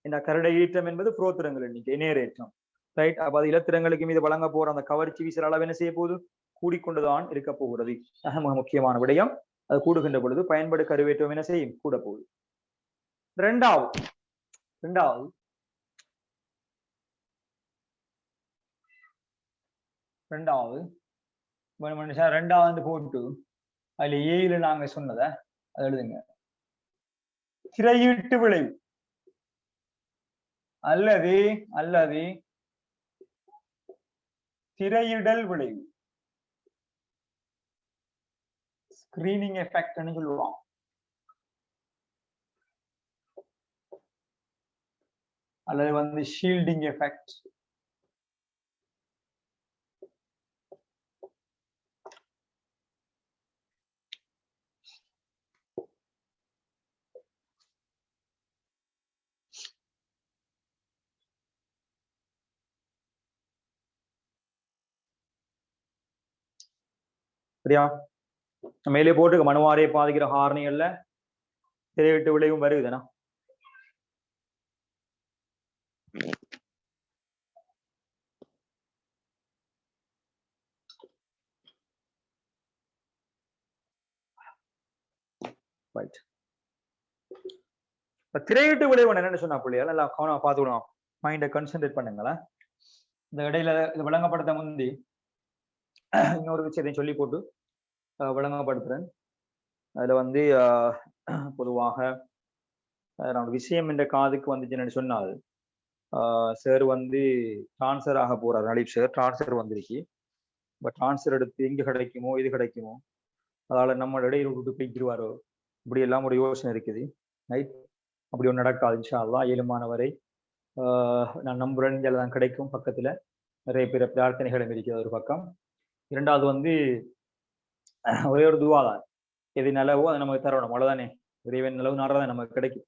இந்த கருடை ஏற்றம் என்பது புரோத்திரங்கள் எண்ணிக்கை, நேரேற்றம். ரைட். அப்ப அது இலத்திரங்களுக்கு மீது வழங்க போற அந்த கவர்ச்சி வீசல் அளவு என்ன செய்ய போகுது? கூடிக்கொண்டுதான் இருக்க போகிறது. மிக முக்கியமான விடயம். அது கூடுகின்ற பொழுது பயன்படு கருவேற்றம் என்ன செய்யும்? கூட போகுது. ரெண்டாவது ரெண்டாவது ரெண்டாவது மனுஷன் ரெண்டாவது போட்டு அதுல ஏழு நாங்க சொன்னத அது எழுதுங்க. திரையீட்டு விளைவு அல்லது அல்லது திரையிடல் விளைவு, ஸ்கிரீனிங் எஃபெக்ட்னு சொல்லுவாங்க. அல்லது வந்து ஷீல்டிங் எஃபெக்ட், சரியா? மேலே போட்டு மனுவாரியை பாதிக்கிற காரணிகள்ல திரையிட்டு விளைவும் வருகுதுனா திரையிட்டு விளைவு என்னன்னு சொன்னா பிள்ளைகள் எல்லாம் கவனம் பார்த்துக்கணும். மைண்டை கான்சென்ட்ரேட் பண்ணுங்களேன். இந்த இடையில இது விளங்கப்படுத்த முந்தி இன்னொரு விஷயத்தையும் சொல்லி போட்டு விளங்கப்படுத்துறேன். அதுல வந்து பொதுவாக நான் விஷயம் என்ற காதுக்கு வந்துச்சுன்னு சொன்னால் சார் வந்து டிரான்ஸ்ஃபர் ஆக போறார். நலிப் சார் டிரான்ஸ்ஃபர் வந்திருக்கு. இப்போ டிரான்ஸ்ஃபர் எடுத்து எங்க கிடைக்குமோ இது கிடைக்குமோ அதால நம்ம இடையில விட்டு போய்க்கிடுவாரோ இப்படி எல்லாம் ஒரு யோசனை இருக்குது. ரைட், அப்படி ஒன்று நடக்காது இன்ஷா அல்லாஹ். ஏழுமானவரை நான் நம்புறேன் தான் கிடைக்கும். பக்கத்துல நிறைய பேர் பிரார்த்தனைகளும் இருக்கிறது ஒரு பக்கம். இரண்டாவது வந்து ஒரே ஒரு துவா தான், எது நிலவோ அதை நமக்கு தரணும், அவ்வளவுதானே. இறைவன் நிலவு நாடுறதான் நமக்கு கிடைக்கும்.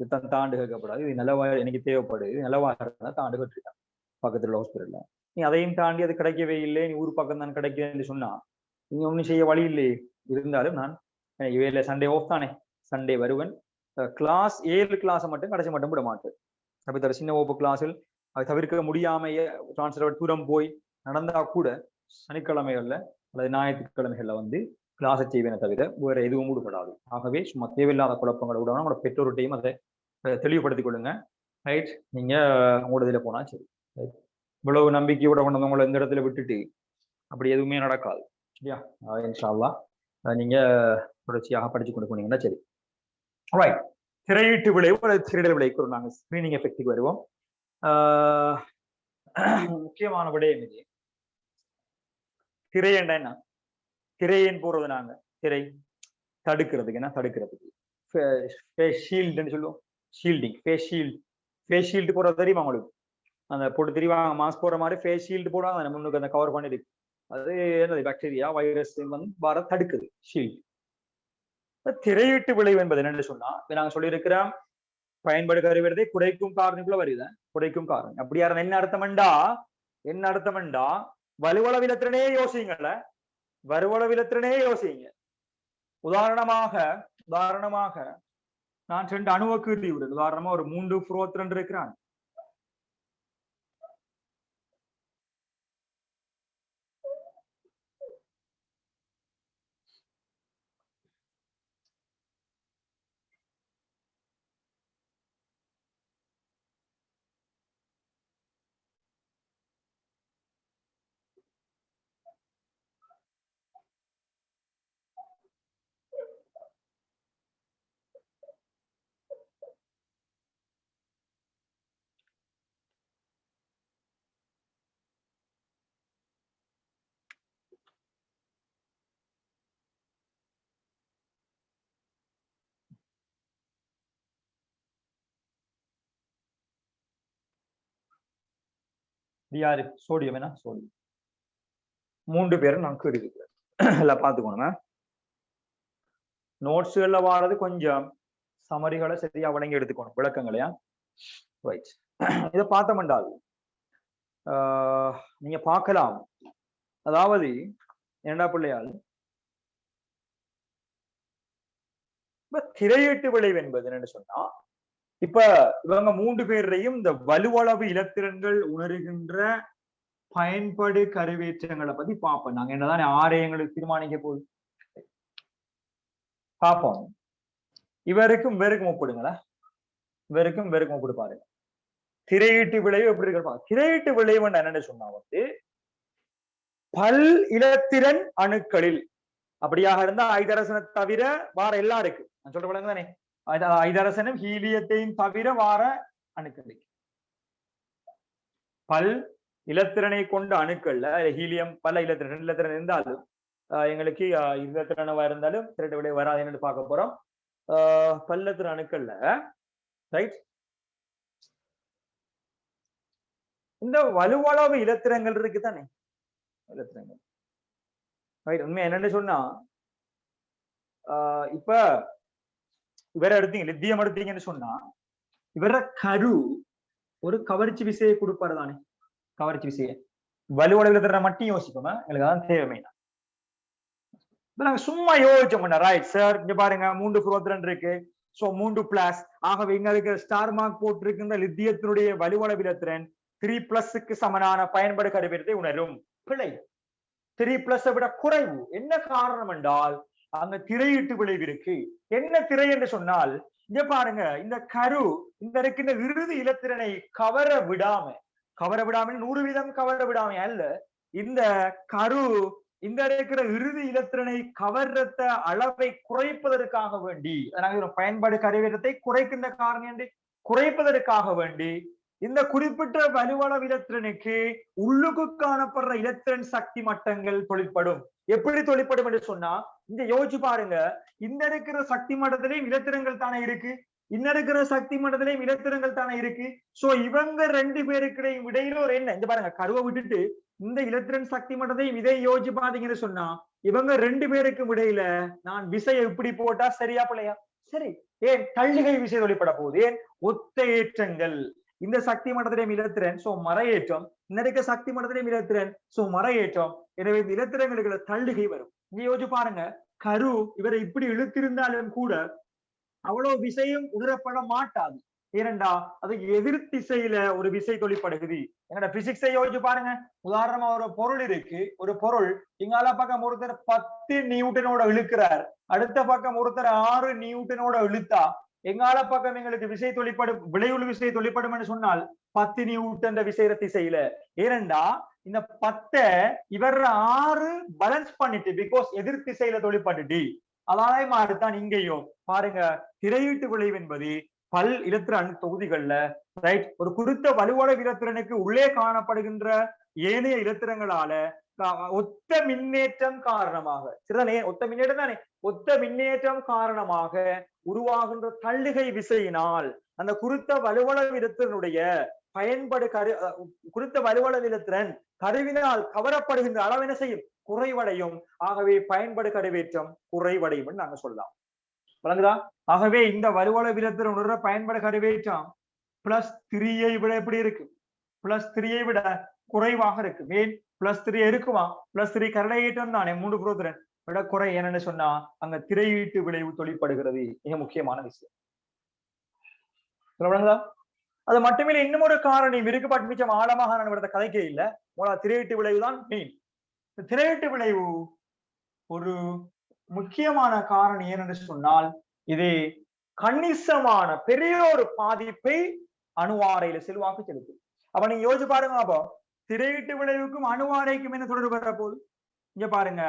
இதுதான் தாண்டு கேட்கப்படாது. இது நிலவா எனக்கு தேவைப்படுது, இது நிலவா இருந்தா தாண்டு கேட்டுருக்கான் பக்கத்துல ஹாஸ்பிட்டல்ல. நீ அதையும் தாண்டி அது கிடைக்கவே இல்லை, நீ ஊர் பக்கம் தான் கிடைக்குதுன்னு சொன்னா நீங்க ஒன்றும் செய்ய வழி இல்லையே. இருந்தாலும் நான் இவையில சண்டே ஆஃப் தானே, சண்டே வருவன். கிளாஸ் 7 கிளாஸை மட்டும் கடைசி மட்டும் விட மாட்டேன். அப்படி தர சின்ன வகுப்பு கிளாஸில் அதை தவிர்க்க முடியாமைய டிரான்ஸ்ஃபர் தூரம் போய் நடந்தா கூட சனிக்கிழமைகள்ல அல்லது ஞாயிற்றுக்கிழமைகள்ல வந்து கிளாஸை செய்வேனை தவிர வேற எதுவும் ஈடுபடாது. ஆகவே சும்மா தேவையில்லாத குழப்பங்களை விடாம உங்களோட பெற்றோர்கிட்டையும் அதை தெளிவுபடுத்திக் கொள்ளுங்க. ரைட், நீங்க உங்களோட இதுல போனா சரி. இவ்வளவு நம்பிக்கையோட கொண்டு உங்களை இந்த இடத்துல விட்டுட்டு அப்படி எதுவுமே நடக்காது. சரியா? இன்ஷா அல்லாஹ் நீங்க தொடர்ச்சியாக படிச்சு கொண்டு போனீங்கன்னா சரி. ரைட், திரையீட்டு விளைவு அல்லது திரையிடல் விளைவுக்கு நாங்கள் ஸ்கிரீனிங் எஃபெக்டுக்கு வருவோம். முக்கியமான விடயம் இது. திரையண்டா என்ன? திரையன் போடுறது நாங்க திரை தடுக்கிறதுக்கு என்ன, தடுக்கிறதுக்கு ஷீல்டுன்னு சொல்லுவோம். Shielding, face shield. Face shield போடுறது தெரியுமா உங்களுக்கு? அந்த போட்டு தெரியுவாங்க, மாஸ்க் போடுற மாதிரி ஃபேஸ் ஷீல்டு போடுவாங்க. முன்னுக்கு அந்த கவர் பண்ணிருக்கு. அது என்னது, பாக்டீரியா வைரஸ் வந்து வர தடுக்குது ஷீல்டு. திரையீட்டு விளைவு என்பது என்னன்னு சொன்னா நாங்க சொல்லியிருக்கிறோம், பயன்பாடு கருவியதை குறைக்கும் காரணிக்குள்ள வருது. குறைக்கும் காரணம் அப்படியா என்ன அர்த்தம்டா, என்ன அர்த்தம்டா வலுவளவிலத்திரனே யோசிங்கல்ல, வருவளவிலத்திரனே யோசிங்க. உதாரணமாக நான் 2 அணுவுக்கு விடுறேன். உதாரணமா ஒரு 3 புரோத்திரன் இருக்கிறான். யாரு? சோடியம். என்ன சோடியம்? 3 பேரும் நான் கேட்டுக்கிறேன். எல்லாம் பார்த்துக்கோங்க. நோட்ஸ்கள்ல வாரது கொஞ்சம் சமரிகளை சரியா வழங்கி எடுத்துக்கணும், விளக்கங்களையா. ரைட், இதை பார்த்தோம்ண்டால் நீங்க பார்க்கலாம். அதாவது என்னடா பிள்ளையால் இப்ப திரையீட்டு விளைவு என்பது என்னன்னு சொன்னா, இப்ப இவங்க 3 பேரையும் இந்த வலுவளவு இலத்திரன்கள் உணர்கின்ற பயன்படு கருவேற்றங்களை பத்தி பார்ப்போம். நாங்க என்னதான் ஆரையங்களுக்கு தீர்மானிக்க போகுது பார்ப்போம். இவருக்கும் ஒப்பிடுங்களேன். இவருக்கும் இவருக்கும் கொடுப்பாரு. திரையீட்டு விளைவு எப்படி இருப்பா? திரையீட்டு விளைவு என்னன்னு சொன்னா வந்து பல் இலத்திரன் அணுக்களில் அப்படியாக இருந்தா ஐதரசனை தவிர வார எல்லாம் இருக்கு. நான் சொல்ற விளங்கு தானே? ஐதரசனும் ஹீலியத்தையும் தவிர வார அணுக்கள் பல் இலத்திரனை கொண்ட அணுக்கள்ல ஹீலியம் பல இலத்திரன் இலத்திரன் இருந்தாலும் எங்களுக்கு இலத்திரனவா இருந்தாலும் திரட்டு விளைவு வராதுன்னு பார்க்க போறோம். பல்லத்திர அணுக்கள்ல ரைட் இந்த வலுவளவு இலத்திரங்கள் இருக்கு தானே இலத்திரங்கள் ரைட். உண்மை என்னன்னு சொன்னா இப்ப இவர எடுத்தீங்க லித்தியம் எடுத்தீங்கன்னு சொன்னா இவர கரு ஒரு கவர்ச்சி விசையை கொடுப்பாரு தானே. கவர்ச்சி விசைய வலுவளவு இலத்திர மட்டும் யோசிப்போம், எங்களுக்கு அதான் தேவை. நாங்க சும்மா யோசிச்சோம் ரைட் சார். இங்க பாருங்க 3 புரோத்திரன் இருக்கு. சோ 3+. ஆகவே எங்களுக்கு ஸ்டார் மார்க் போட்டிருக்கின்ற லித்தியத்தினுடைய வலுவளவு இலத்திரன் 3+ சமனான பயன்பாடு கருவேற்றத்தை உணரும். பிழை. 3+ விட குறைவு. என்ன காரணம் என்றால் அங்க திரையிட்டு விளைவு இருக்கு. என்ன திரை என்று சொன்னால் இங்க பாருங்க இந்த கரு இந்த இருக்கின்ற இறுதி இலத்திரனை கவர விடாம 100% கவர விடாம அல்ல, இந்த கரு இந்த இருக்கிற இறுதி இலத்திரனை கவர்றத அளவை குறைப்பதற்காக வேண்டி பயன்பாடு கருவேற்றத்தை குறைக்கின்ற காரணம் குறைப்பதற்காக வேண்டி இந்த குறிப்பிட்ட வலுவளவு இலத்திரனுக்கு உள்ளுக்கு காணப்படுற இலத்திரன் சக்தி மட்டங்கள் தொழிற்படும். எப்படி தொழிற்படும் என்று சொன்னா இங்க யோசிச்சு பாருங்க, இந்த இருக்கிற சக்தி மட்டத்திலேயும் இலத்திரங்கள் தானே இருக்கு, இன்ன இருக்கிற சக்தி மட்டத்திலேயும் இலத்திரங்கள் தானே இருக்கு. சோ இவங்க 2 பேருக்கு இடையில ஒரு என்ன இங்க பாருங்க கருவை விட்டுட்டு இந்த இலத்திரன் சக்தி மட்டத்தையும் இதை யோசிச்சு பாத்தீங்கன்னு சொன்னா இவங்க 2 பேருக்கும் இடையில நான் விசையை இப்படி போட்டா சரியா பிள்ளையா? சரி. ஏன் தள்ளுகை விசை தொழிற்பட போகுது. ஏன் ஒத்த ஏற்றங்கள். இந்த சக்தி மட்டத்திலேயும் இலத்திரன் சோ மறையேற்றம், இந்த இருக்க சக்தி மட்டத்திலேயும் இலத்திரன் சோ மறையேற்றம். எனவே இந்த இலத்திரங்களுக்கு தள்ளுகை வரும். இங்க யோசிச்சு பாருங்க, கரு இவரை இப்படி இழுத்திருந்தாலும் கூட அவ்வளவு விசையும் உணரப்பட மாட்டாது. ஏனென்றா அது எதிர் திசையில ஒரு விசை தொழிற்படுகிறது. என்னோட பிசிக்ஸை யோசிச்சு பாருங்க. உதாரணமா ஒரு பொருள் இருக்கு, ஒரு பொருள் இங்கால பக்கம் ஒருத்தர் 10 நியூட்டனோட இழுக்கிறார், அடுத்த பக்கம் ஒருத்தர் 6 நியூட்டனோட இழுத்தா எங்கால பக்கம் எங்களுக்கு விசை தொழிற்படும் விளைவுள் விசை தொழிற்படும் என்று சொன்னால் 10 நியூட்டன் விசைற திசையில. ஏனென்றா இந்த 10 இவர் 6 பேலன்ஸ் பண்ணிட்டு பிகாஸ் எதிர் திசையில தொழிற்பட்டு அதாலே மாதிரிதான் இங்கேயும் பாருங்க திரையீட்டு விளைவு என்பது பல் இலத்திரன் தொகுதிகள்ல ரைட் ஒரு குறித்த வலுவளவு இலத்திரனுக்கு உள்ளே காணப்படுகின்ற ஏனைய இலத்திரங்களால ஒத்த மின்னேற்றம் காரணமாக சரிதானே, ஒத்த மின்னேற்றம் தானே, ஒத்த மின்னேற்றம் காரணமாக உருவாகின்ற தள்ளுகை விசையினால் அந்த குறித்த வலுவளவு இலத்திரனுடைய பயன்பாடு குறித்த வலுவளவு இலத்திரன் கருவினால் கவரப்படுகின்ற அளவு என்ன செய்யும்? குறைவடையும். ஆகவே பயன்பாடு கருவேற்றம் குறைவடையும் நாங்க சொல்லலாம். வழங்குதா? ஆகவே இந்த வலுவளவு இலத்திரன் உணர்ற பயன்பாடு கருவேற்றம் +3 விட எப்படி இருக்கு? +3 விட குறைவாக இருக்கு. ஏன் +3 இருக்குமா? +3 கரடையேற்றம் தானே 3 புரோத்திரன் விட குறை. என்னன்னு சொன்னா அங்க திரையீட்டு விளைவு தொழிற்படுகிறது. மிக முக்கியமான விஷயம். வழங்குதா? அது மட்டுமே இன்னும் ஒரு காரணி இருக்கு, பட் மிச்சம் ஆழமாக நான் கதைக்கே இல்லை. திரையீட்டு விளைவுதான் மெயின். திரையீட்டு விளைவு ஒரு முக்கியமான காரணி ஏனென்று சொன்னால் இது கணிசமான பெரிய ஒரு பாதிப்பை அணுவாரையில செல்வாக்கு செலுத்தும். அப்ப நீங்க யோசிச்சு பாருங்க, அப்போ திரையீட்டு விளைவுக்கும் அணுவாரைக்கும் என்ன தொடர்பு வர போகுது? இங்க பாருங்க,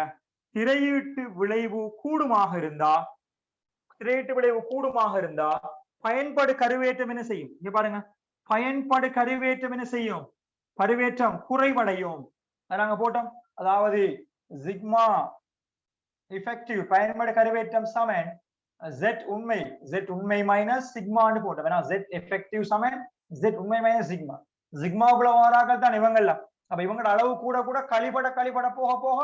திரையீட்டு விளைவு கூடுமாக இருந்தா பயன்பாடு கருவேற்றம் என்ன செய்யும்? இங்க பாருங்க, பயன்பாடு கருவேற்றம் என்ன செய்யும்? கருவேற்றம் குறைவடையும். நாங்க போட்டோம், அதாவது சிக்மா effective பயன்பாடு கருவேற்றம் சமன் z உண்மை மைனஸ் சிக்மான்னு போட்டோம். ஏன்னா z effective சமன் z உண்மை மைனஸ் சிக்மா. சிக்மாவுக்குள்ள வாராக்கள் தான் இவங்கெல்லாம். அப்ப இவங்களோட அளவு கூட கூட கழிபட போக போக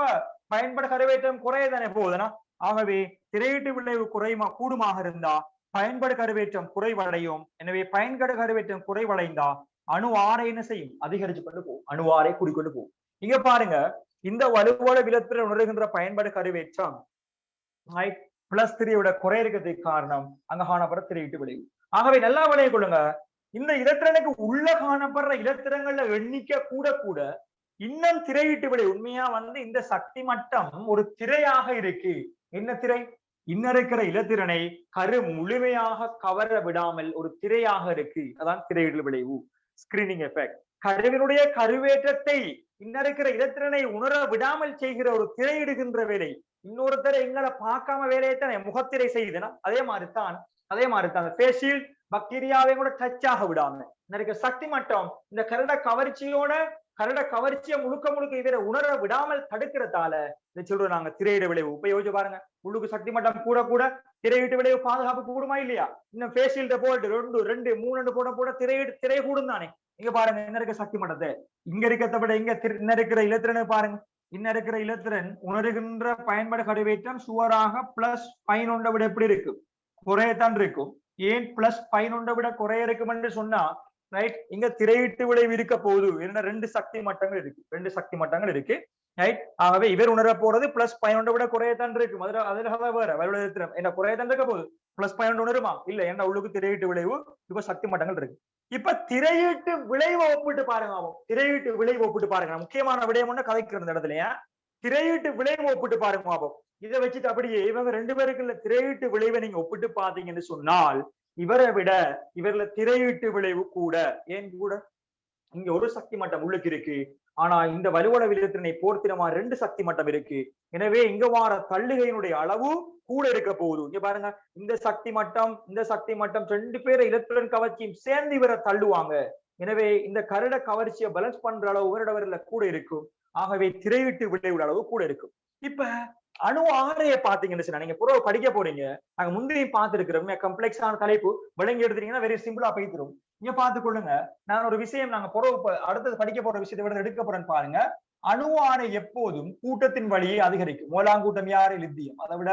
பயன்பாடு கருவேற்றம் குறையதானே போகுதுன்னா, ஆகவே திரையீட்டு விளைவு கூடுமாக இருந்தா பயன்பாடு கருவேற்றம் குறைவடையும். எனவே பயன்பாடு கருவேற்றம் குறைவடைந்தா அணு ஆரை என்ன செய்யும்? அதிகரிச்சு கொண்டு போகும், அணு ஆரை கூடிக்கொண்டு போகும். இங்க பாருங்க, இந்த வலுவளவு இலத்திரன் உணர்கின்ற பயன்பாடு கருவேற்றம் +3 விட குறை இருக்கிறதுக்கு காரணம் அங்க காணப்படுற திரையீட்டு விளைவு. ஆகவே நல்லா விளைய கொள்ளுங்க, இந்த இலத்திரனுக்கு உள்ள காணப்படுற இலத்திரங்கள்ல எண்ணிக்கை கூட கூட இன்னும் திரையீட்டு விளைவு உண்மையா இந்த சக்தி மட்டம் ஒரு திரையாக இருக்கு. என்ன திரை? இன்ன இருக்கிற இலத்திரனை கரு முழுமையாக கவர விடாமல் ஒரு திரையாக இருக்கு. அதான் திரையிடல் விளைவு, ஸ்கிரீனிங் எஃபெக்ட். கருவினுடைய கருவேற்றத்தை இன்ன இருக்கிற இலத்திரனை உணர விடாமல் செய்கிற ஒரு திரையிடுகின்ற வேலை. இன்னொருத்தரை எங்களை பார்க்காம வேலையைத்தானே முகத்திரை செய்யுதுன்னா அதே மாதிரிதான் ஃபேஷியல் பாக்டீரியாவை கூட டச் ஆக விடாம நிறைய சக்தி மட்டம் இந்த கரட கவர்ச்சியை முழுக்க இவரை உணர விடாமல் தடுக்கிறதால இதை சொல்றோம் நாங்க திரையிட விளைவு. இப்ப யோசிச்சு பாருங்க, உள்ளுக்கு சக்தி மட்டம் கூட திரையிட்டு விளைவு பாதுகாப்பு கூடுமா இல்லையா? இன்னும் ஃபேஷியல் போல்ட் 2 3 போட திரை கூடும் தானே. இங்க பாருங்க இன்ன இருக்க சக்தி மட்டத்தை, இங்க இருக்கிறத விட இங்க இன்ன இருக்கிற இலத்திரனை பாருங்க. இன்ன இருக்கிற இலத்திரன் உணர்கின்ற பயன்பாடு கருவேற்றம் சுவராக பிளஸ் 11 விட எப்படி இருக்கு? குறையத்தான் இருக்கும். ஏன் பிளஸ் 11 விட குறைய இருக்கும் என்று சொன்னா ரைட், இங்க திரையிட்டு விளைவு இருக்க போகுது. என்ன 2 சக்தி மட்டங்கள் இருக்கு ரைட். ஆகவே இவர் உணர போறது பிளஸ் 11 விட குறையத்தான் இருக்கும். அதுல வேற வலுவத்திரம் என்ன குறையத்தான் இருக்க போகுது. பிளஸ் 11 உணருமா இல்ல? என்ன உள்ளுக்கு திரையிட்டு விளைவு இப்ப சக்தி மட்டங்கள் இருக்கு. இப்ப திரையிட்டு விளைவை ஒப்பிட்டு பாருங்க. திரையிட்டு விளைவு ஒப்பிட்டு பாருங்க. முக்கியமான விடயம் ஒண்ணு கதைக்கிற இந்த இடத்துல திரையிட்டு விளைவு ஒப்பிட்டு பாருங்க. இதை வச்சுட்டு அப்படியே இவங்க 2 பேருக்குள்ள திரையிட்டு விளைவை நீங்க ஒப்பிட்டு பாத்தீங்கன்னு சொன்னால் இவரை விட இவர்ல திரையிட்டு விளைவு கூட. ஏன் கூட? இங்க ஒரு சக்தி மட்டம் உள்ளுக்கு இருக்கு. ஆனா இந்த வலுவள விலத்தினை போர்த்தினமா 2 சக்தி மட்டம் இருக்கு. எனவே இங்க வார தள்ளுகையினுடைய அளவு கூட இருக்க போகுது. இங்க பாருங்க, இந்த சக்தி மட்டம் 2 பேரை இலத்திரன் கவர்ச்சியும் சேர்ந்து இவரை தள்ளுவாங்க. எனவே இந்த கரட கவர்ச்சியை பேலன்ஸ் பண்ற அளவு இவரிடவரில் கூட இருக்கும். ஆகவே திரையிட்டு விளைவு அளவு கூட இருக்கும். இப்ப அணு ஆரைய பாத்தீங்கன்னு நீங்க புறவை படிக்க போறீங்க. நாங்க முந்தையும் பார்த்திருக்கிறோம். கம்ப்ளெக்ஸான தலைப்பு விளங்கி எடுத்தீங்கன்னா வெரி சிம்பிளா போய்த்திரும். இங்க பார்த்துக்கொள்ளுங்க, நான் ஒரு விஷயம் நாங்க புறவு அடுத்தது படிக்க போற விஷயத்தை விட எடுக்க போறேன்னு பாருங்க. அணு ஆரை எப்போதும் கூட்டத்தின் வழியை அதிகரிக்கும். மூலாங்கூட்டம் யாரு? லித்தியம். அதை விட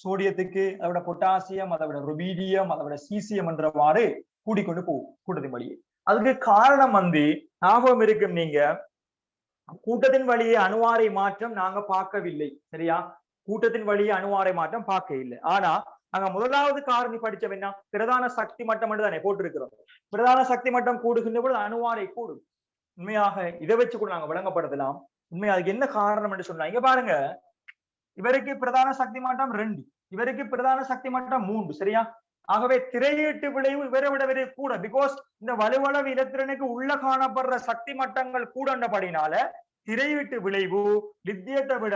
சோடியத்துக்கு, அதை விட பொட்டாசியம், அதை விட ருபீடியம், அதை விட சீசியம் என்றவாறு கூடிக்கொண்டு போகும் கூட்டத்தின் வழியை. அதுக்கு காரணம் ஞாபகம் இருக்கும், நீங்க கூட்டத்தின் வழியே அணுவாரை மாற்றம் நாங்க பார்க்கவில்லை. சரியா? கூட்டத்தின் வழியே அணுவாரை மாற்றம் பார்க்க இல்லை. ஆனா நாங்க முதலாவது காரணி படிச்சோம்னா பிரதான சக்தி மட்டம் என்று தானே போட்டிருக்கிறோம். பிரதான சக்தி மட்டம் கூடுகின்ற பொழுது அணுவாரை கூடும். உண்மையாக இதை வச்சு கூட நாங்க விளங்கப்படுத்தலாம். உண்மையா அதுக்கு என்ன காரணம் என்று சொன்னா, இங்க பாருங்க, இவருக்கு பிரதான சக்தி மட்டம் 2, இவருக்கு பிரதான சக்தி மட்டம் 3. சரியா? ஆகவே திரையீட்டு விளைவு இவரை விட வெரி கூட. பிகாஸ் இந்த வலுவளவு இலத்திரனுக்கு உள்ள காணப்படுற சக்தி மட்டங்கள் கூடண்டபடினால திரையீட்டு விளைவு லித்தியத்தை விட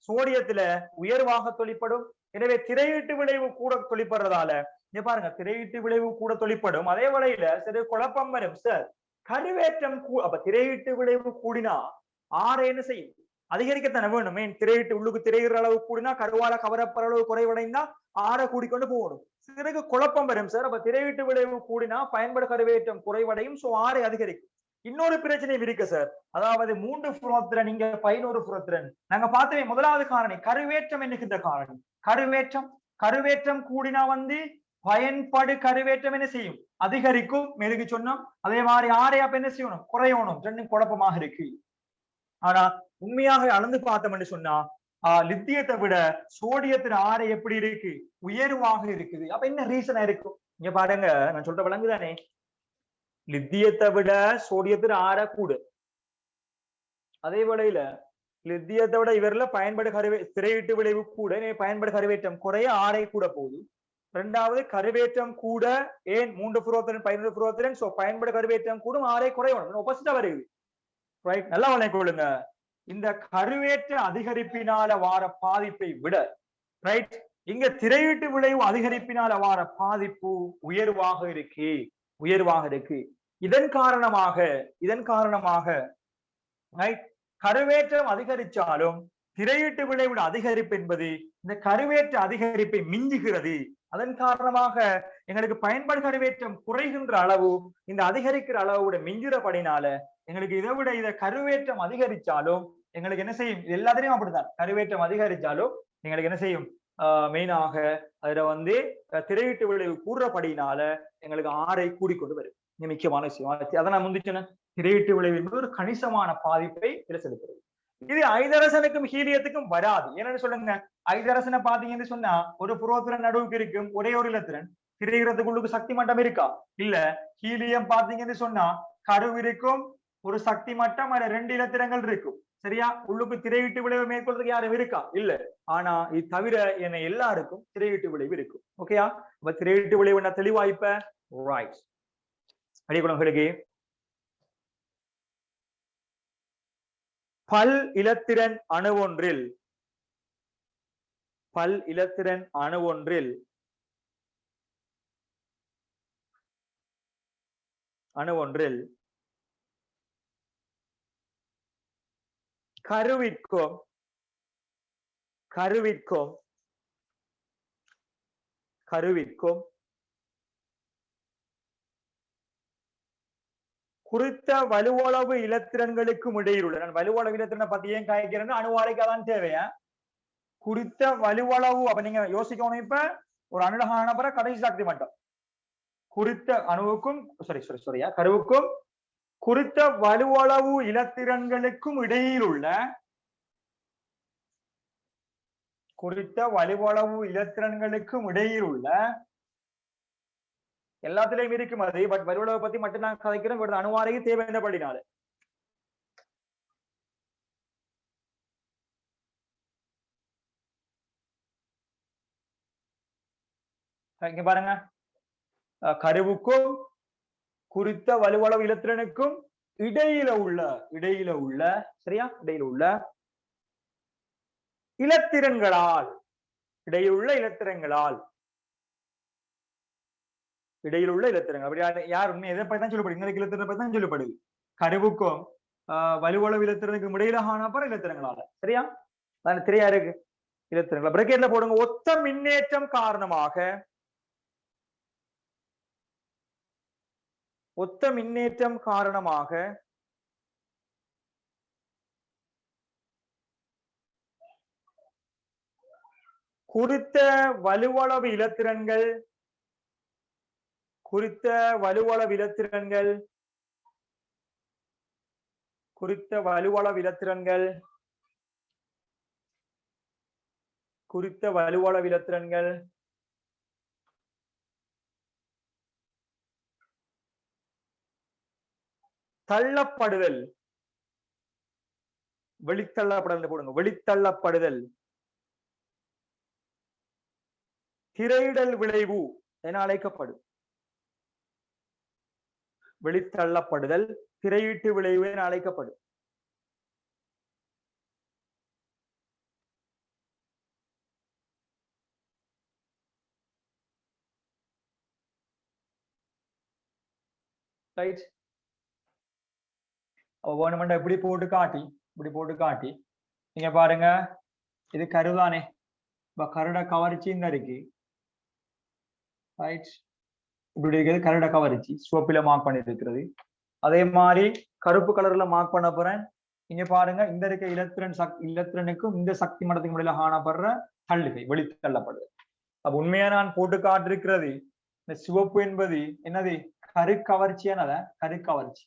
சோடியத்துல உயர்வாக தொழிற்படும். எனவே திரையீட்டு விளைவு கூட தொழிற்படுறதால இங்க பாருங்க, திரையீட்டு விளைவு கூட தொழிற்படும். அதே வேளையில சரி குழப்பம் வரும் சார். கருவேற்றம் அப்ப திரையீட்டு விளைவு கூடினா ஆறு என்ன செய்யும்? அதிகரிக்கத்தானே வேணும். திரையிட்டு உள்ளுக்கு திரையிற அளவு கூடினா கருவால கவரப்படுற அளவு குறைவடைந்தா ஆற கூடிக்கொண்டு போகணும். சிறகு குழப்பம் வரும் சார். அப்ப திரையிட்டு விளைவு கூடினா பயன்படு கருவேற்றம் குறைவடையும். சோ ஆறு அதிகரிக்கும். இன்னொரு பிரச்சனையும் இருக்கு சார். அதாவது 3 புரோத்திரன் இங்க 11 புரோத்திரன். நாங்க பார்த்தவே முதலாவது காரணி கருவேற்றம் என்கின்ற காரணி. கருவேற்றம் கூடினா பயன்படு கருவேற்றம் என்ன செய்யும்? அதிகரிக்கும். மெருகு சொன்னோம். அதே மாதிரி ஆரை அப்ப என்ன செய்யணும்? குறையணும். ரெண்டும் குழப்பமாக இருக்கு. ஆனா உண்மையாக அளந்து பார்த்தோம்னு சொன்னா லித்தியத்தை விட சோடியத்தின் ஆரை எப்படி இருக்கு? உயர்வாக இருக்குது. அப்ப என்ன ரீசனா இருக்கும்? இங்க பாருங்க, நான் சொல்ற விளங்குதானே? லித்தியத்தை விட சோடியத்தின் ஆற கூடு. அதே வேளையில லித்தியத்தை விட இவர்ல பயன்படு திரையிட்டு விளைவு கூட, பயன்படு கருவேற்றம் குறைய ஆரை கூட போகுது. இரண்டாவது கருவேற்றம் கூட. ஏன் 3 புரோத்திரன் 11 புரோத்திரன். சோ பயன்படு கருவேற்றம் கூடும், ஆரை குறையணும். ஆப்போசிட்டா வருது. ரைட், நல்லா வளைக்கொள்ளுங்க. இந்த கருவேற்ற அதிகரிப்பினால வார பாதிப்பை விட ரைட் இங்க திரையீட்டு விளைவு அதிகரிப்பினால வார பாதிப்பு உயர்வாக இருக்கு. இதன் காரணமாக ரைட் கருவேற்றம் அதிகரிச்சாலும் திரையீட்டு விளைவு அதிகரிப்பு என்பது இந்த கருவேற்ற அதிகரிப்பை மிஞ்சுகிறது. அதன் காரணமாக எங்களுக்கு பயன்பாடு கருவேற்றம் குறைகின்ற அளவு இந்த அதிகரிக்கிற அளவோட மிஞ்சுறபடினால எங்களுக்கு இதை விட இதை கருவேற்றம் அதிகரிச்சாலும் எங்களுக்கு என்ன செய்யும்? எல்லாத்திலையும் அப்படித்தான். கருவேற்றம் அதிகரிச்சாலும் எங்களுக்கு என்ன செய்யும்? மெயினாக அதுல திரையீட்டு விளைவு கூடுறபடினால எங்களுக்கு ஆரை கூடிக்கொண்டு வரும். முக்கியமான விஷயம். அதை நான் முந்திச்சேன். திரையீட்டு விளைவு என்பது ஒரு கணிசமான பாதிப்பை இதுல செலுத்துறது. இது ஐதரசனுக்கும் ஹீலியத்துக்கும் வராது. என்னன்னு சொல்லுங்க, ஐதரசனை பாத்தீங்கன்னு சொன்னா ஒரு புரோத்திரன் நடுவுக்கு இருக்கும், ஒரே ஒரு இலத்திரன். திரையிறதுக்குள்ளுக்கு சக்தி மட்டம் இருக்கா? இல்ல. ஹீலியம் பாத்தீங்கன்னு சொன்னா கரு இருக்கும், ஒரு சக்தி மட்டம், அதுல 2 இலத்திரங்கள் இருக்கும். சரியா? உள்ளுக்கு திரையீட்டு விளைவு மேற்கொள்றதுக்கு யாரும் இருக்கா? இல்ல. ஆனா இது தவிர என்ன எல்லாருக்கும் திரையீட்டு விளைவு இருக்கும். ஓகேயா? அப்ப திரையீட்டு விளைவு என்ன தெளிவா இப்ப? ரைட். அடிக்குளங்களுக்கு பல் இலத்திரன் அணுவொன்றில் கருவிற்கும் குறித்த வலுவளவு இலத்திரன்களுக்கும் இடையிலுள்ள, நான் வலுவளவு இலத்திரனை பத்தி ஏன் காய்க்கிறேன்னு அணுவாரைக்கு அதான் தேவையா? குறித்த வலுவளவு, அப்ப நீங்க யோசிக்கணும், இப்ப ஒரு அணுடகான பிற கடைசி சக்தி மட்டம் குறித்த அணுவுக்கும் கருவுக்கும் குறித்த வலுவளவு இலத்திரன்களுக்கும் இடையிலுள்ள எல்லாத்திலையும் இருக்கும் அது. பட் வலுவளவை பத்தி மட்டும் நான் கதைக்கிறேன். அணுவாரைக்கு தேவைப்படினால இங்க பாருங்க, கருவுக்கும் குறித்த வலுவளவு இலத்திரனுக்கும் இடையில உள்ள சரியா, இடையில உள்ள இலத்திரன்களால் அப்படி யார் உண்மை எதை பத்தி தான் சொல்லப்படுது? இந்த இலத்திரனை பத்தி தான் சொல்லப்படுது. கருவுக்கும் வலுவளவு இலத்திரனுக்கும் இடையில காணப்பற இலத்திரங்களால. சரியா? தெரியா இருக்கு இலத்திரங்கள். பிரக்கெட்ல போடுங்க. ஒத்த மின்னேற்றம் காரணமாக குறித்த வலுவளவு இலத்திரன்கள் தள்ளப்படுதல், வெளித்தள்ளப்படுதல் திரையிடல் விளைவு என அழைக்கப்படும். வெளித்தள்ளப்படுதல் திரையீட்டு விளைவு என அழைக்கப்படும். ரைட். வேணுமெண்டா இப்படி போட்டு காட்டி நீங்க பாருங்க, இது கருதானே, கருட கவர்ச்சி இந்த இருக்கு. ரைட். இப்படி இருக்கிறது கருட கவர்ச்சி, சிவப்பில மார்க் பண்ணி இருக்கிறது. அதே மாதிரி கருப்பு கலர்ல மார்க் பண்ண போறேன். இங்க பாருங்க, இந்த இருக்க இலத்திரனுக்கும் இந்த சக்தி மட்டத்துக்கு முடியல காணப்படுற தள்ளுகை, வெளித்தள்ளப்படுது. அப்ப உண்மையா நான் போட்டு காட்டிருக்கிறது இந்த சிவப்பு என்பது என்னது? கருக்கவர்ச்சியானத, கருக்கவர்ச்சி.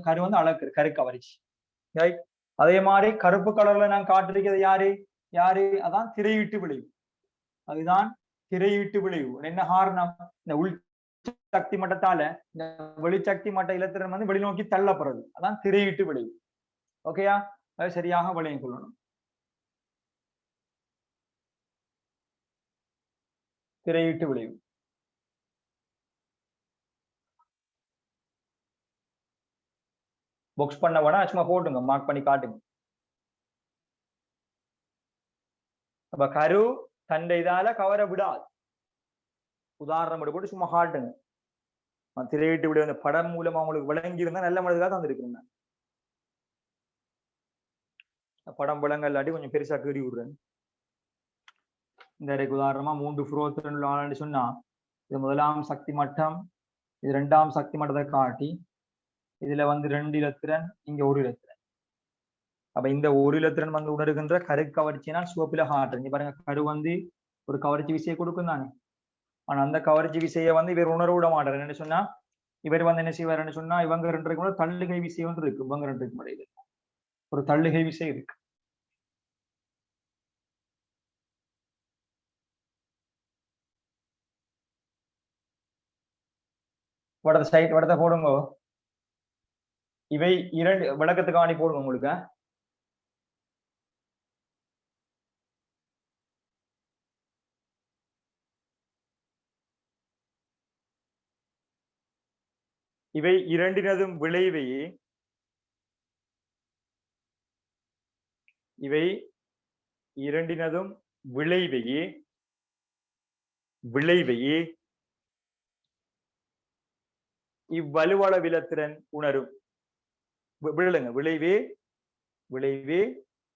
கரு வந்து அளக்கு கருக்கவர்ச்சி. ரைட். அதே மாதிரி கருப்பு கலர்ல நான் காட்டிருக்கிறது யாரு? அதான் திரையீட்டு விளைவு. அதுதான் திரையீட்டு விளைவு. என்ன காரணம்? இந்த உள் சக்தி மட்டத்தால இந்த வெளிச்சக்தி மட்ட இலத்திரன் வந்து வெளிநோக்கி தள்ளப்படுறது. அதான் திரையீட்டு விளைவு. ஓகேயா? அது சரியாக விளையம் கொள்ளணும். திரையீட்டு விளைவு. பாக்ஸ் பண்ண வேணா, சும்மா போட்டுங்க, மார்க் பண்ணி காட்டுங்க. அப்ப கரு தண்டை இதால கவர விடாது. உதாரணம் போட்டு சும்மா காட்டுங்க. திரையிட்டு விட அந்த படம் மூலமா உங்களுக்கு விளங்கி இருந்தா நல்ல மனதுக்காக தந்திருக்கிறேன். படம் விளங்க இல்லாட்டி கொஞ்சம் பெருசா கீறி விடுறேன். இந்த உதாரணமா 3 புரோத்தன் சொன்னா, இது முதலாம் சக்தி மட்டம், இது 2ஆம் சக்தி மட்டத்தை காட்டி, இதுல வந்து 2 இலத்திரன், இங்க 1 இலத்திரன். அப்ப இந்த 1 இலத்திரன் வந்து உணர்கின்ற கருக்கவர்ச்சினால் சிவப்பில காட்டுறேன். பாருங்க, கரு வந்து ஒரு கவர்ச்சி விசையை கொடுக்கும் தானே. ஆனா அந்த கவர்ச்சி விசையை வந்து இவர் உணர விட மாட்டார். என்ன சொன்னா, இவர் வந்து என்ன செய்வாருன்னு சொன்னா, இவங்க 2 பேருக்கும் தள்ளுகை விசை ஒன்று இருக்கு. இவங்க 2 பேருக்கும் இடையில ஒரு தள்ளுகை விசை இருக்கு. வடத்தை போடுங்க. இவை 2 விளக்கத்துக்காணி போடுங்க உங்களுக்கு. இவை இரண்டினதும் விளைவையே இவை இரண்டினதும் விளைவையே விளைவையே இவ்வலுவள விலத்திறன் உணரும். விழுங்க விளைவே விளைவே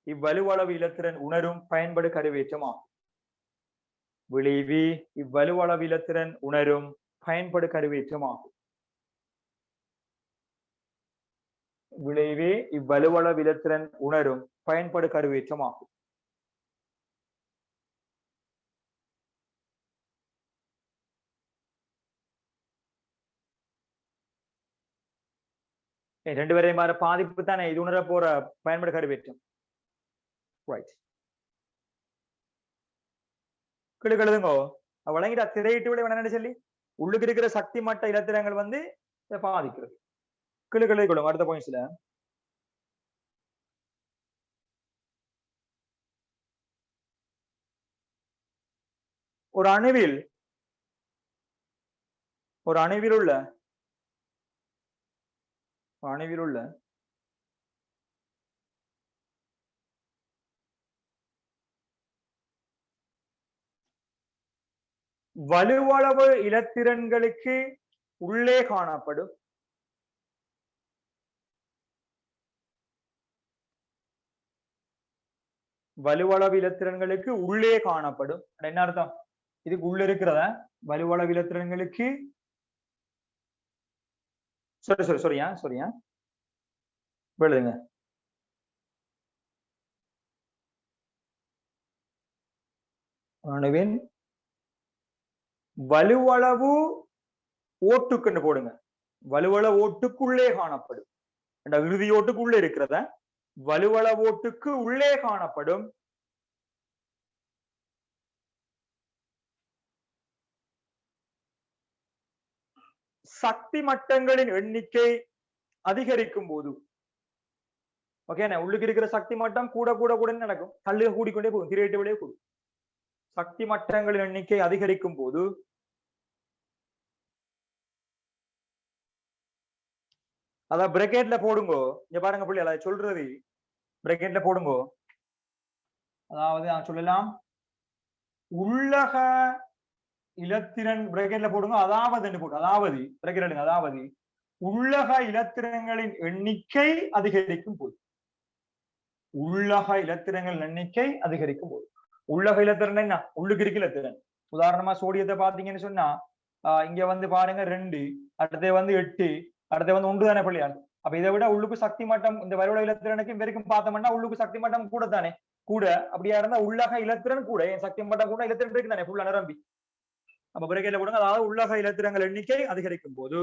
இவ்வலுவளவு இலத்திறன் உணரும் பயன்படு கருவேற்றமாகும். விளைவே இவ்வலுவளவு இலத்திறன் உணரும் பயன்படு கருவேற்றமாகும். விளைவே இவ்வலுவளவு இலத்திறன் உணரும் பயன்படு கருவேற்றமாகும். ரெண்டு பேரையும் மாற பாதிப்பு தானே இது உணர போற பயன்படு கருவேற்றம். ரைட் கிடுக்கெழுதுங்கோ வழங்கிட்டா திரையிட்டு விட வேணும்னு சொல்லி உள்ளுக்கு இருக்கிற சக்தி மட்ட இலத்திரங்கள் வந்து இதை பாதிக்கிறது. கிடுக்கெழுதி கொள்ளுங்க அடுத்த பாயிண்ட்ஸ்ல. ஒரு அணுவில் உள்ள வலுவளவு இலத்திரன்களுக்கு உள்ளே காணப்படும் வலுவளவு இலத்திரன்களுக்கு உள்ளே காணப்படும் என்ன அர்த்தம்? இதுக்கு உள்ள இருக்கிறத வலுவளவு இலத்திரன்களுக்கு சொல்றியா எழுதுங்க. அணுவின் வலுவளவு ஓட்டுக்குன்னு போடுங்க. வலுவளவு ஓட்டுக்குள்ளே காணப்படும் இறுதி ஓட்டுக்குள்ளே இருக்கிறத வலுவளவு ஓட்டுக்கு உள்ளே காணப்படும் சக்தி மட்டங்களின் எண்ணிக்கை அதிகரிக்கும் போது ஓகே உள்ளுக்கு இருக்கிற சக்தி மட்டம் கூட கூட கூட நடக்கும். தள்ளுக கூடிக்கொண்டே போகும். திரையிட்டு விட கூடும். சக்தி மட்டங்களின் எண்ணிக்கை அதிகரிக்கும் போது அதான் பிரேக்கெட்ல போடுங்கோ. இங்க பாருங்க புள்ளி அதை சொல்றது பிரேக்கெட்ல போடுங்கோ. அதாவது நான் சொல்லலாம் உள்ளக இலத்திரன் பிரேக்கெட்ல போடுங்க. அதாவது போடு அதாவது பிரேக்கெட் அதாவது உள்ளக இலத்திரங்களின் எண்ணிக்கை அதிகரிக்கும் போது உள்ளக இலத்திரங்கள் எண்ணிக்கை அதிகரிக்கும் போது உள்ளக இலத்திரன் என்ன உள்ளுக்கு இருக்கு இலத்திரன். உதாரணமா சோடியத்தை பாத்தீங்கன்னு சொன்னா இங்க வந்து பாருங்க 2 அடுத்து வந்து 8 அடுத்து வந்து 1 தானே பிள்ளையார். அப்ப இதை விட உள்ளுக்கு சக்தி மட்டம் இந்த வலுவளவு இலத்திரனுக்கும் வரைக்கும் பார்த்தோம்னா உள்ளுக்கு சக்தி மட்டம் கூட தானே கூட. அப்படியா இருந்தா உள்ளக இலத்திரன் கூட சக்தி மட்டம் கூட இலத்திரன் இருக்கு தானே ஃபுல்லா நிரம்பி. அப்ப பிரேக்கெட்ல போடுங்க. அதாவது உள்ளக இலத்திரங்கள் எண்ணிக்கை அதிகரிக்கும் போது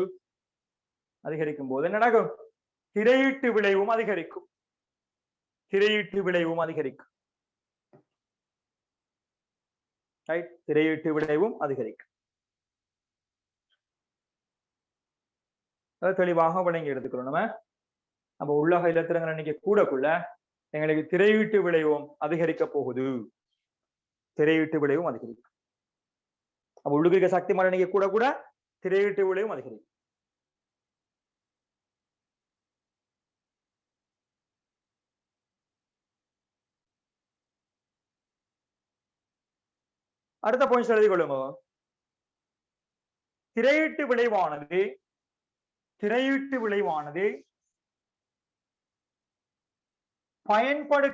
என்ன நடக்கும்? திரையீட்டு விளைவும் அதிகரிக்கும். திரையீட்டு விளைவும் அதிகரிக்கும். திரையீட்டு விளைவும் அதிகரிக்கும். தெளிவாக விளங்கி எடுத்துக்கிறோம். நம்ம உள்ளக இலத்திரங்கள் எண்ணிக்கை கூடக்குள்ள எங்களுக்கு திரையீட்டு விளைவும் அதிகரிக்க போகுது. திரையீட்டு விளைவும் அதிகரிக்கும். அப்ப உள்ளுக்கு இருக்க சக்தி மட்ட எண்ணிக்கை கூட கூட திரையீட்டு விளைவும் அதிகரிக்கும். அடுத்த பாயிண்ட் எழுதி கொள்ளுங்க. திரையீட்டு விளைவானது பயன்படு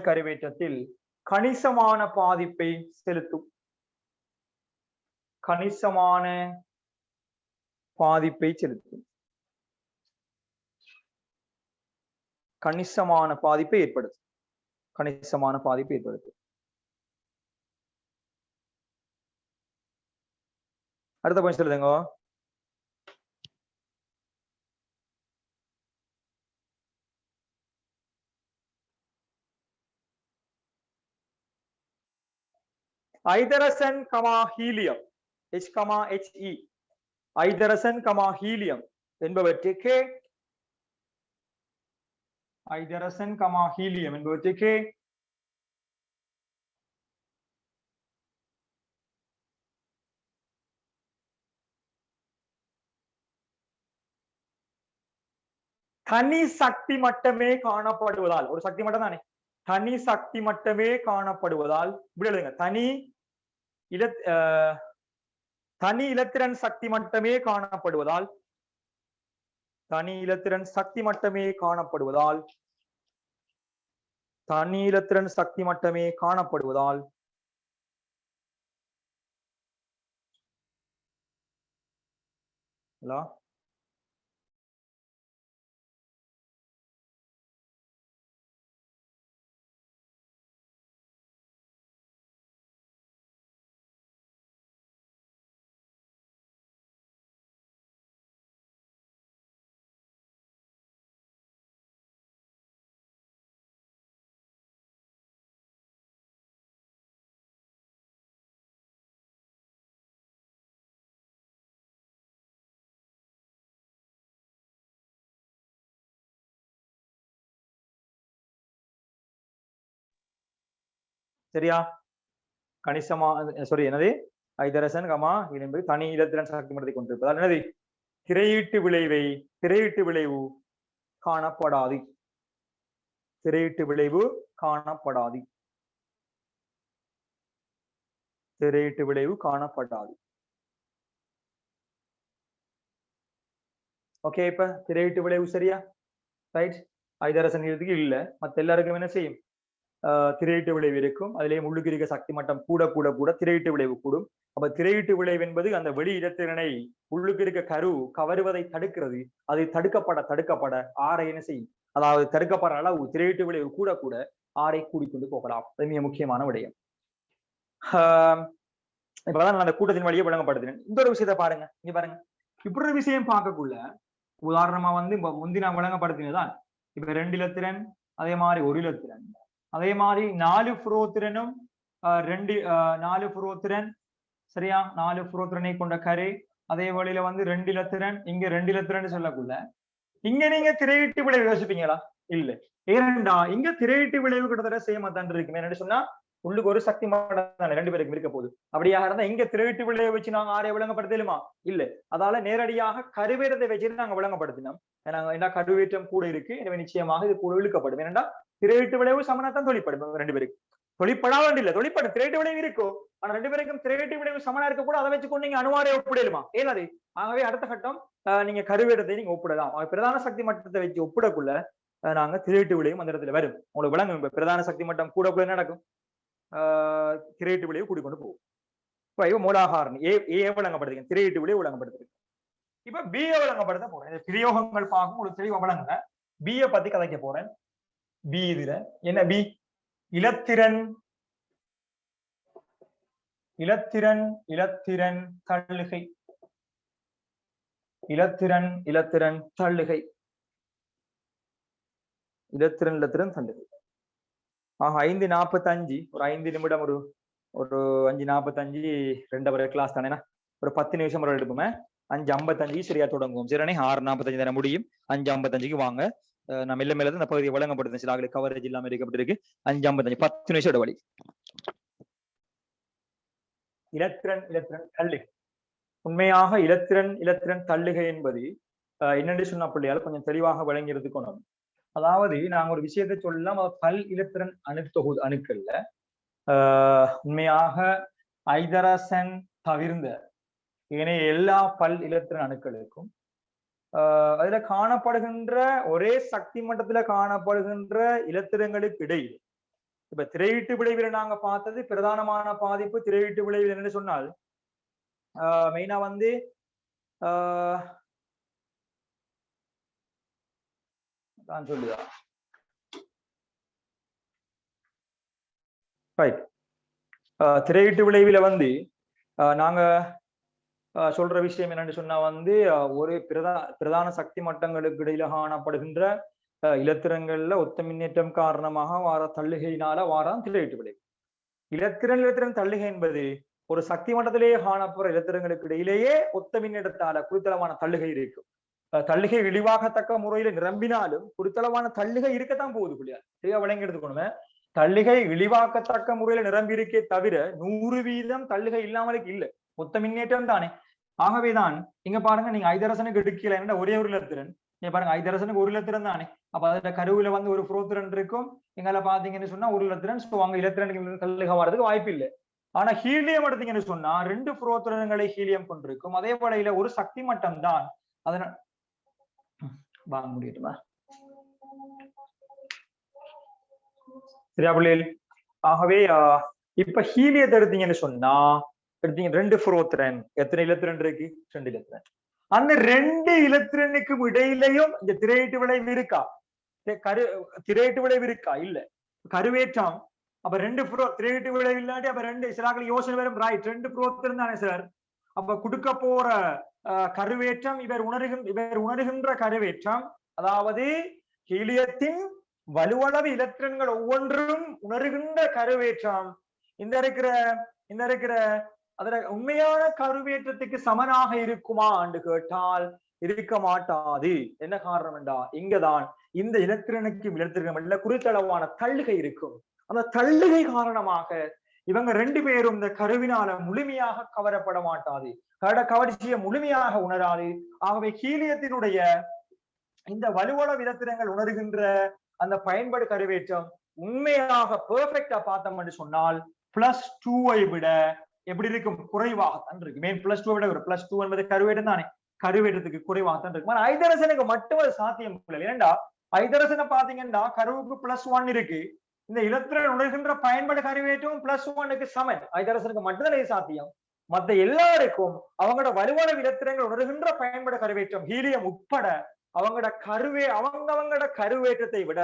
கருவேற்றத்தில் கணிசமான பாதிப்பை செலுத்தும். கணிசமான பாதிப்பை ஏற்படுத்தும். கணிசமான பாதிப்பை ஏற்படுத்தும். அடுத்த பாயிண்ட் சொல்லுங்க. ஐதரசன் ஹீலியம் HE ஐதரசன் ஹீலியம் என்பவற்றுக்கு தனி சக்தி மட்டமே காணப்படுவதால், ஒரு சக்தி மட்டம் தானே, தனி சக்தி மட்டமே காணப்படுவதால் இப்படி எழுதுங்க. தனி இலத்திரன் சக்தி மட்டமே காணப்படுவதால், தனி இலத்திரன் சக்தி மட்டமே காணப்படுவதால், தனி இலத்திரன் சக்தி மட்டமே காணப்படுவதால் சரியா? கணிசமா சாரி என்னது ஐதரசன் கமா என்பது தனி இலத்திரன் சக்தி மட்டத்தை கொண்டிருப்பதால் என்னது திரையீட்டு விளைவு காணப்படாது. திரையீட்டு விளைவு காணப்படாது. திரையீட்டு விளைவு காணப்படாது. ஓகே, இப்ப திரையீட்டு விளைவு சரியா? ரைட். ஐதரசன் இல்ல, மத்த எல்லாருக்கும் என்ன செய்யும்? திரையீட்டு விளைவு இருக்கும். அதிலேயே உள்ளுக்கு இருக்க சக்தி மட்டம் கூட கூட கூட திரையீட்டு விளைவு கூடும். அப்ப திரையீட்டு விளைவு என்பது அந்த வெளி இடத்திறனை உள்ளுக்கு இருக்க கரு கவருவதை தடுக்கிறது. அது தடுக்கப்பட ஆரை என்ன செய்யும்? அதாவது தடுக்கப்படுற அளவு திரையீட்டு விளைவு கூட கூட ஆரை கூடிக்கொண்டு போகலாம். அது மிக முக்கியமான விடயம். இப்பதான் நான் அந்த கூட்டத்தின் வழியே விளங்கப்படுத்தினேன். இந்த ஒரு விஷயத்தை பாருங்க, இங்க பாருங்க. இப்படி ஒரு விஷயம் பார்க்கக்குள்ள உதாரணமா வந்து முந்தி நான் விளங்கப்படுத்தினதான். இப்ப 2 இலத்திரன், அதே மாதிரி 1 இலத்திரன், அதே மாதிரி 4 புரோத்திரனும் 4 புரோத்திரன் சரியா, 4 புரோத்திரனை கொண்ட கரு, அதே வழியில வந்து 2 இலத்திரன், இங்க 2 இலத்திரன் சொல்லக்குள்ள இங்க நீங்க திரையீட்டு விளைவு யோசிப்பீங்களா? இல்ல. ஏனென்றா இங்க திரையீட்டு விளைவு கிட்டத்தட்ட சேமா தான் இருக்குமே. என்ன சொன்னா உள்ளுக்கு ஒரு சக்தி மாட்டம் 2 பேருக்கும் இருக்க போகுது. அப்படியாக இருந்தா இங்க திரையீட்டு விளைவு வச்சு நாங்க ஆரைய விளங்கப்படுத்தலுமா? இல்ல. அதால நேரடியாக கருவேற்றத்தை வச்சு நாங்க விளங்கப்படுத்தினோம். ஏன்னா கருவேற்றம் கூட இருக்கு, எனவே நிச்சயமாக இது கூட இழுக்கப்படும். ஏனென்றா திரையீட்டு விளைவு சமனாத்தான் தொழிற்படும் 2 பேருக்கு. தொழிற்படாமல் இல்ல, தொழிற்படும். திரையீட்டு விளைவு இருக்கும். ஆனா 2 பேருக்கும் திரையீட்டு விளைவு சமனா இருக்க கூட அதை வச்சுக்கொண்டு நீங்க அணுவாரை ஒப்பிடலுமா? ஏனாது. ஆகவே அடுத்த கட்டம் நீங்க கருவேற்றத்தை நீங்க ஒப்பிடலாம். பிரதான சக்தி மட்டத்தை வச்சு ஒப்பிடக்குள்ள நாங்க திரையீட்டு விளைவும் அந்த இடத்துல வரும். உங்களுக்கு விளங்கும். பிரதான சக்தி மட்டம் கூட கூட நடக்கும், திரையீட்டு விளைவு கூடிக்கொண்டு போகும். இப்ப மூலாகாரணி ஏ விளங்கப்படுத்துங்க, திரையீட்டு விளைவு விளங்கப்படுத்துங்க. இப்ப பி விளங்கப்படுத்த போறேன். பிரயோகங்கள் பார்க்கும் ஒரு தெளிவா விளங்குங்க. பி பத்தி கதைக்க போறேன். பி இதுல என்ன? பி இலத்திரன் இலத்திரன் இலத்திரன் தள்ளுகை. இலத்திரன் இலத்திரன் தள்ளுகை. இலத்திரன் இலத்திரன் தள்ளுகை. ஆக 5:45 ஒரு 5 நிமிடம், ஒரு 5:45 2 கிளாஸ் தானேனா, ஒரு 10 நிமிஷம் ஒரு எடுப்போமே. 5:55 சரியா தொடங்குவோம். சரியானே? 6:45 தானே முடியும். 5:55 வாங்க. நான் மெல்ல மேல இந்த பகுதியை வழங்கப்படுது. சில ஆளுக்கு கவரேஜ் இல்லாம இருக்கப்பட்டிருக்கு. 5:55 10 நிமிஷம் இடைவெளி. இலத்திரன் இலத்திரன் தள்ளுகை. உண்மையாக இலத்திரன் தள்ளுகை என்பது என்னென்று சொன்ன பிள்ளையால் கொஞ்சம் தெளிவாக விளங்கி இருக்கணும். அதாவது நாங்க ஒரு விஷயத்தை சொல்லலாம், பல் இலத்திரன் அணுக்கள்ல உண்மையாக ஐதரசன் தவிர்ந்த ஏனைய எல்லா பல் இலத்திரன் அணுக்களுக்கும் அதுல காணப்படுகின்ற ஒரே சக்தி மட்டத்துல காணப்படுகின்ற இலத்திரங்களுக்கு இடையில் இப்ப திரையீட்டு விளைவில் நாங்க பார்த்தது பிரதானமான பாதிப்பு. திரையீட்டு விளைவில் என்னன்னு சொன்னால் மெயினா வந்து நான் சொல்லுதா ரைட். திரையீட்டு விளைவில வந்து நாங்க சொல்ற விஷயம் என்னன்னு சொன்னா வந்து ஒரு பிரதான சக்தி மட்டங்களுக்கு இடையில காணப்படுகின்ற இலத்திரங்கள்ல ஒத்த மின்னேற்றம் காரணமாக வார தள்ளுகையினால வாரம் திரையீட்டு விளைவு. இலத்திரன் தள்ளுகை என்பது ஒரு சக்தி மட்டத்திலேயே காணப்படுற இலத்திரங்களுக்கு இடையிலேயே ஒத்த மின்னேற்றத்தால குறுத்தளவான தள்ளுகை இருக்கும். தள்ளுகை இழிவாகத்தக்க முறையில நிரம்பினாலும் குறுத்தளவான தள்ளுகை இருக்கத்தான் போகுது பிள்ளையா. சரியா விளங்கி எடுத்துக்கணுமே. தள்ளுகை இழிவாக்கத்தக்க முறையில நிரம்பி இருக்கே தவிர 100% தள்ளுகை இல்லாமலுக்கு இல்லை. மொத்த மின்னேற்றம் தானே. ஆகவேதான் இங்க பாருங்க, நீங்க ஐதரசனுக்கு எடுக்கல ஒரே ஒரு இலத்திரன். நீங்க பாருங்க, ஐதரசனுக்கு ஒரு இலத்திரன் தானே. அப்ப அதுல கருவில வந்து ஒரு புரோத்திரன் இருக்கும். எங்களை பாத்தீங்கன்னு சொன்னா ஒரு இலத்திரன். சோ அங்க இலத்திரன் கல்லுக வர்றதுக்கு வாய்ப்பு இல்லை. ஆனா ஹீலியம் எடுத்தீங்கன்னு சொன்னா 2 புரோத்திரன்களை ஹீலியம் கொண்டிருக்கும். அதே போல ஒரு சக்தி மட்டம் தான். அதனால வாங்க முடியுமா சரியா பிள்ளைகள்? ஆகவே இப்ப ஹீலியத்தை எடுத்தீங்கன்னு சொன்னா எடுத்தீங்க 2 புரோத்திரன். எத்தனை இலத்திரன் இருக்கு? 2 இலத்திரன். அந்த 2 இலத்திரனுக்கும் இடையிலையும் இந்த திரையீட்டு விளைவு இருக்கா? திரையீட்டு விளைவு இருக்கா? இல்ல. கருவேற்றம் அப்ப 2 திரையீட்டு விளைவு இல்லாட்டி அப்ப 2 சிலாக்கள் யோசனை வரும். ரைட், 2 புரோத்திரன் தானே சார். அப்ப கொடுக்க போற கருவேற்றம் இவர் உணர்கின்ற கருவேற்றம், அதாவது ஹீலியத்தின் வலுவளவு இலத்திரன்கள் ஒவ்வொன்றும் உணர்கின்ற கருவேற்றம் இந்த இருக்கிற அதுல உண்மையான கருவேற்றத்துக்கு சமனாக இருக்குமா என்று கேட்டால் இருக்க மாட்டாது. என்ன காரணம் என்றா, இங்கதான் இந்த இலத்திரனுக்கும் இலத்திரனும் குறித்தளவான தள்ளுகை இருக்கும். அந்த தள்ளுகை காரணமாக இவங்க 2 பேரும் இந்த கருவினால முழுமையாக கவரப்பட மாட்டாது. கவர்ச்சியை முழுமையாக உணராது. ஆகவே ஹீலியத்தினுடைய இந்த வலுவளவு இலத்திரங்கள் உணர்கின்ற அந்த பயன்பாடு கருவேற்றம் உண்மையாக பெர்ஃபெக்டா பார்த்தோம் என்று சொன்னால் +2 விட எப்படி இருக்கும்? குறைவாகத்தான் இருக்கு. மெயின் +2 விட ஒரு +2 என்பது கருவேற்றம் தானே. கருவேற்றத்துக்கு குறைவாகத்தான் இருக்கு. ஆனா ஐதரசனுக்கு மட்டும் அது சாத்தியம் இல்லை. ஏண்டா ஐதரசனை பாத்தீங்கன்னா கருவுக்கு +1 இருக்கு. இந்த இலத்திரன் உணர்கின்ற பயன்பாடு கருவேற்றம் +1க்கு சமன். ஐதரசனுக்கு மட்டும்தான் இது சாத்தியம். மற்ற எல்லாருக்கும் அவங்களோட வலுவான இலத்திரங்கள் உணர்கின்ற பயன்பாடு கருவேற்றம் ஹீலியம் உட்பட அவங்களோட கருவேற்றத்தை விட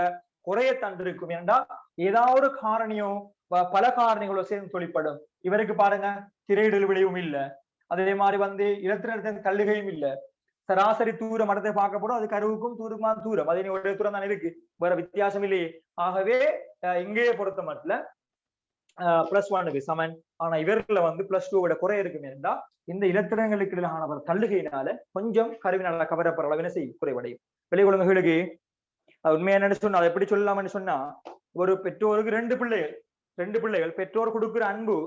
குறைய தந்திருக்கும். என்றால் ஏதாவது காரணியோ பல காரணிகளோ சேர்ந்து தொழிற்படும். இவருக்கு பாருங்க, திரையிடல் விளைவும் இல்ல. அதே மாதிரி இலத்திரத்தின் தள்ளுகையும் இல்ல. சராசரி தூரம் மடத்தை பார்க்க போடும். அது கருவுக்கும் தூரமான தூரம், அது ஒரே தூரம் தானே இருக்கு, வேற வித்தியாசம் இல்லையே. ஆகவே இங்கேயே பொறுத்த மட்டும் +1க்கு சமன். ஆனா இவர்களை +2 விட குறைய இருக்கும். என்றா இந்த இலத்திரங்களுக்கு இடையிலான தள்ளுகையினால கொஞ்சம் கருவினால கவரப்படுற அளவு செய்யும் குறைவடையும். விளைகுழந்தைகளுக்கு உண்மையா என்னன்னு சொன்னா அதை எப்படி சொல்லலாம்னு சொன்னா, ஒரு பெற்றோருக்கு 2 பிள்ளைகள் பெற்றோர் கொடுக்கிற அன்பு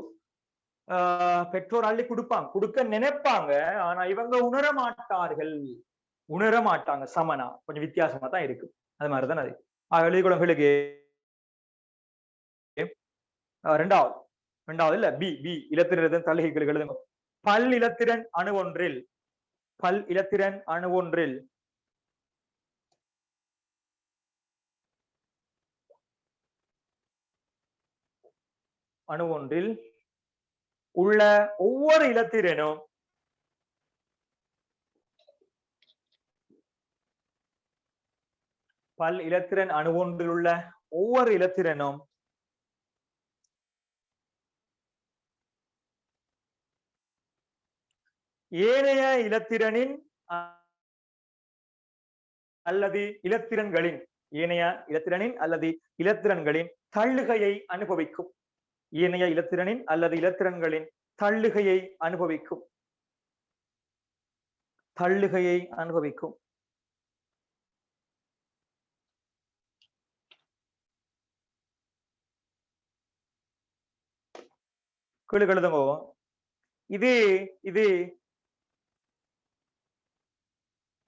பெற்றோர் அள்ளி கொடுக்க நினைப்பாங்க. ஆனா இவங்க உணர மாட்டாங்க. சமனா கொஞ்சம் வித்தியாசமா தான் இருக்கு. அது மாதிரிதான் அது. விளைகுழந்தைகளுக்கு இரண்டாவது இல்ல பி இலத்திரன் தள்ளுகைகள் எழுதுங்க. பல் இலத்திரன் அணு ஒன்றில் உள்ள ஒவ்வொரு இலத்திரனும் பல் இலத்திரன் அணு ஒன்றில் உள்ள ஒவ்வொரு இலத்திரனும் ஏனைய இலத்திரனின் அல்லது இலத்திரன்களின் தள்ளுகையை அனுபவிக்கும். ஏனைய இலத்திரனின் அல்லது இலத்திரன்களின் தள்ளுகையை அனுபவிக்கும். எழுதுங்கோ. இது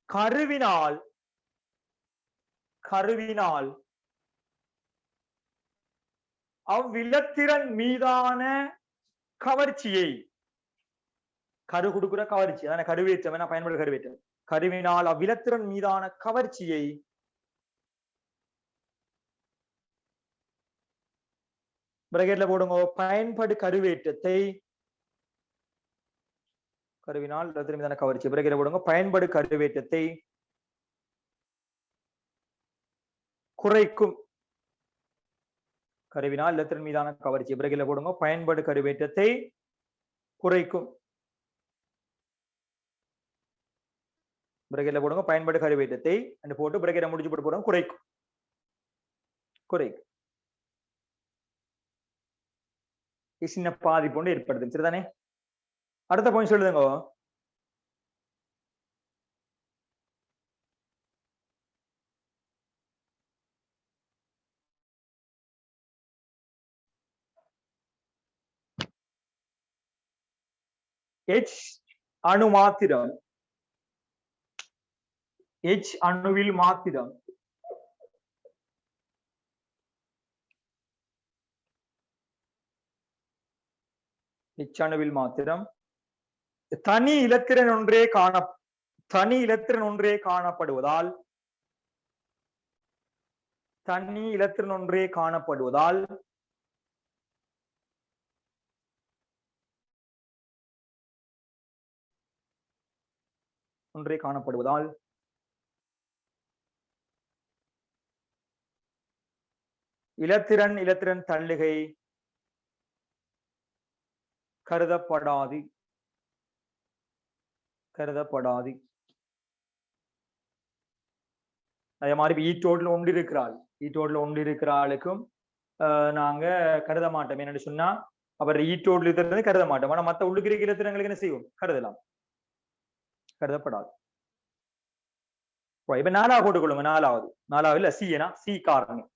கருவினால் அவ்விலத்திரன் மீதான கவர்ச்சியை, கரு கொடுக்கிற கவர்ச்சி அதான கருவேற்றம், என பயன்படுற கருவேற்றம். கருவினால் அவ்விலத்திரன் மீதான கவர்ச்சியை பிரகேட்ல போடுங்க. பயன்படு கருவேற்றத்தை கருவினால் இலத்திரன் மீதான கவர்ச்சி பிரகேட்ல போடுங்க. பயன்படு கருவேற்றத்தை குறைக்கும். கருவினால் இலத்திரன் மீதான கவர்ச்சி பிரகேட்ல போடுங்க. பயன்படு கருவேற்றத்தை குறைக்கும். பிரகேட்ல போடுங்க. பயன்படு கருவேற்றத்தை போட்டு பிரகேட்டை முடிச்சு போட்டு போடுங்க. குறைக்கும். சின்ன பாதிப்பு ஒன்று ஏற்படுது. சரிதானே? அடுத்த பாயிண்ட் சொல்லுதுங்க. H அணு மாத்திரம், H அணுவில் மாத்திரம், H அணுவில் மாத்திரம் தனி இலத்திரன் ஒன்றே காணப்படுவதால் இலத்திரன் தள்ளுகை கருதப்படாது. அதே மாதிரி ஈட்டோட்ல ஒன்று இருக்கிறாளுக்கும் நாங்க கருத மாட்டோம். என்னன்னு சொன்னா அவர் ஈட்டோட்ல இருக்கிறது கருத மாட்டோம். ஆனா மத்த உள்ளுக்கிற இலத்திரங்களுக்கு என்ன செய்வோம்? கருதலாம். கருதப்படாது. இப்ப 4 போட்டுக்கொள்ளுங்க. 4வது இல்ல சி, ஏன்னா சி காரணம்.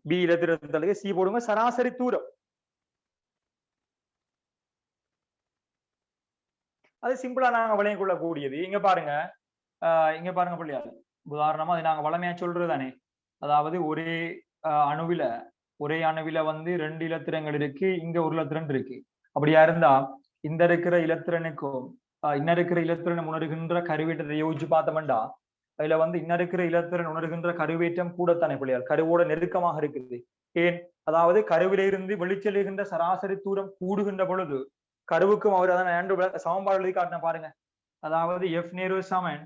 பி இலத்திரத்துக்கு சி போடுங்க. சராசரி தூரம் அது சிம்பிளா நாங்க வளையம் கொள்ளக்கூடியது. இங்க பாருங்க பிள்ளையாரு, உதாரணமா அது நாங்க வளமையா சொல்றதுதானே. அதாவது ஒரே அணுவில வந்து 2 இலத்திரங்கள் இருக்கு, இங்க ஒரு இலத்திரன் இருக்கு. அப்படியா இருந்தா இந்த இருக்கிற இலத்திரனுக்கும் இன்ன இலத்திரன் உணர்கின்ற கருவேற்றத்தை யோசிச்சு பார்த்தோம்டா, அதுல வந்து இன்ன இலத்திரன் உணர்கின்ற கருவேற்றம் கூடத்தானே பிள்ளையார், கருவோட நெருக்கமாக இருக்குது. ஏன்? அதாவது கருவிலிருந்து வெளிச்செல்லுகின்ற சராசரி தூரம் கூடுகின்ற பொழுது கருவுக்கும் அவர் அதான் சமன்பாடு எழுதி காட்டின பாருங்க. அதாவது எஃப் நேரு சமன்